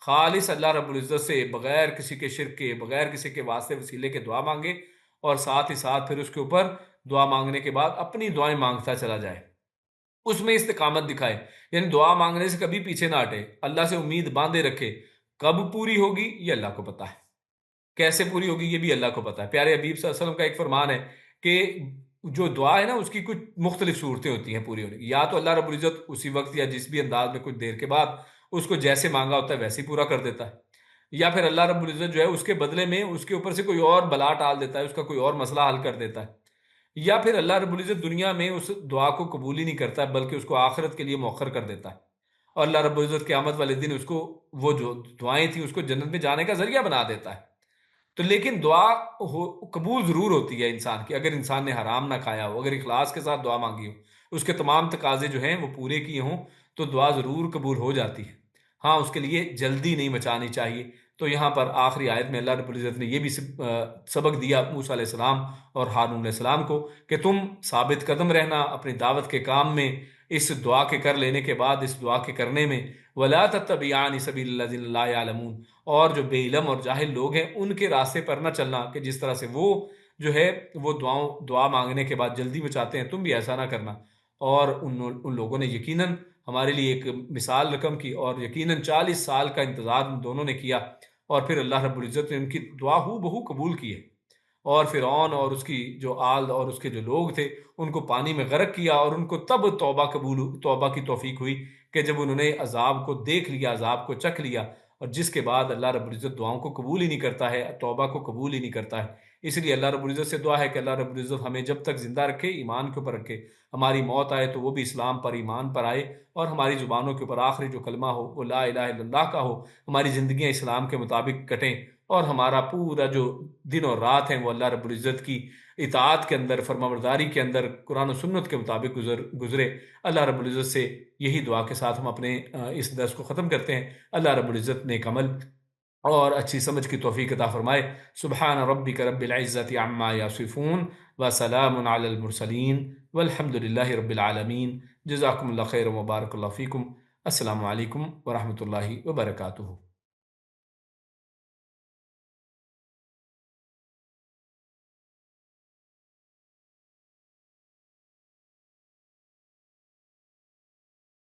خالص اللہ رب العزت سے، بغیر کسی کے شرک کے، بغیر کسی کے واسطے وسیلے کے دعا مانگے، اور ساتھ ہی ساتھ پھر اس کے اوپر دعا مانگنے کے بعد اپنی دعائیں مانگتا چلا جائے، اس میں استقامت دکھائے، یعنی دعا مانگنے سے کبھی پیچھے نہ ہٹے، اللہ سے امید باندھے رکھے، کب پوری ہوگی یہ اللہ کو پتا ہے۔ کیسے پوری ہوگی یہ بھی اللہ کو پتا ہے۔ پیارے حبیب صلی اللہ علیہ وسلم کا ایک فرمان ہے کہ جو دعا ہے نا اس کی کچھ مختلف صورتیں ہوتی ہیں پوری ہونے کی، یا تو اللہ رب العزت اسی وقت یا جس بھی انداز میں کچھ دیر کے بعد اس کو جیسے مانگا ہوتا ہے ویسے ہی پورا کر دیتا ہے، یا پھر اللہ رب العزت جو ہے اس کے بدلے میں اس کے اوپر سے کوئی اور بلا ٹال دیتا ہے، اس کا کوئی اور مسئلہ حل کر دیتا ہے، یا پھر اللہ رب العزت دنیا میں اس دعا کو قبول ہی نہیں کرتا بلکہ اس کو آخرت کے لیے مؤخر کر دیتا ہے، اور اللہ رب العزت قیامت والے دن اس کو وہ جو دعائیں تھیں اس کو جنت میں جانے کا ذریعہ بنا دیتا ہے۔ تو لیکن دعا قبول ضرور ہوتی ہے انسان کی، اگر انسان نے حرام نہ کھایا ہو، اگر اخلاص کے ساتھ دعا مانگی ہو، اس کے تمام تقاضے جو ہیں وہ پورے کیے ہوں، تو دعا ضرور قبول ہو جاتی ہے۔ ہاں اس کے لیے جلدی نہیں مچانی چاہیے۔ تو یہاں پر آخری آیت میں اللہ رب العزت نے یہ بھی سبق دیا موسیٰ علیہ السلام اور ہارون علیہ السلام کو کہ تم ثابت قدم رہنا اپنی دعوت کے کام میں، اس دعا کے کر لینے کے بعد اس دعا کے کرنے میں، وَلَا تَتَّبِعَانِ سَبِيلَ الَّذِينَ لَا يَعْلَمُونَ، اور جو بے علم اور جاہل لوگ ہیں ان کے راستے پر نہ چلنا کہ جس طرح سے وہ جو ہے وہ دعا مانگنے کے بعد جلدی مچاتے ہیں، تم بھی ایسا نہ کرنا۔ اور ان لوگوں نے یقیناً ہمارے لیے ایک مثال رقم کی، اور یقیناً 40 سال کا انتظار ان دونوں نے کیا، اور پھر اللہ رب العزت نے ان کی دعا ہو بہو قبول کی ہے، اور فرعون اور اس کی جو آل اور اس کے جو لوگ تھے ان کو پانی میں غرق کیا، اور ان کو تب توبہ کی توفیق ہوئی کہ جب انہوں نے عذاب کو دیکھ لیا، عذاب کو چکھ لیا، اور جس کے بعد اللہ رب العزت دعاؤں کو قبول ہی نہیں کرتا ہے، توبہ کو قبول ہی نہیں کرتا ہے۔ اس لیے اللہ رب العزت سے دعا ہے کہ اللہ رب العزت ہمیں جب تک زندہ رکھے، ایمان کے اوپر رکھے، ہماری موت آئے تو وہ بھی اسلام پر ایمان پر آئے، اور ہماری زبانوں کے اوپر آخری جو کلمہ ہو وہ لا الہ الا اللہ کا ہو، ہماری زندگیاں اسلام کے مطابق کٹیں، اور ہمارا پورا جو دن اور رات ہیں وہ اللہ رب العزت کی اطاعت کے اندر، فرمانبرداری کے اندر، قرآن و سنت کے مطابق گزرے۔ اللہ رب العزت سے یہی دعا کے ساتھ ہم اپنے اس درس کو ختم کرتے ہیں۔ اللہ رب العزت نیک عمل اور اچھی سمجھ کی توفیق عطا فرمائے۔ سبحان ربک رب العزت عما یصفون وسلام علی المرسلین والحمد للہ رب العالمین۔ جزاکم اللہ خیر و بارک اللہ فیکم۔ السلام علیکم ورحمۃ اللہ وبرکاتہ۔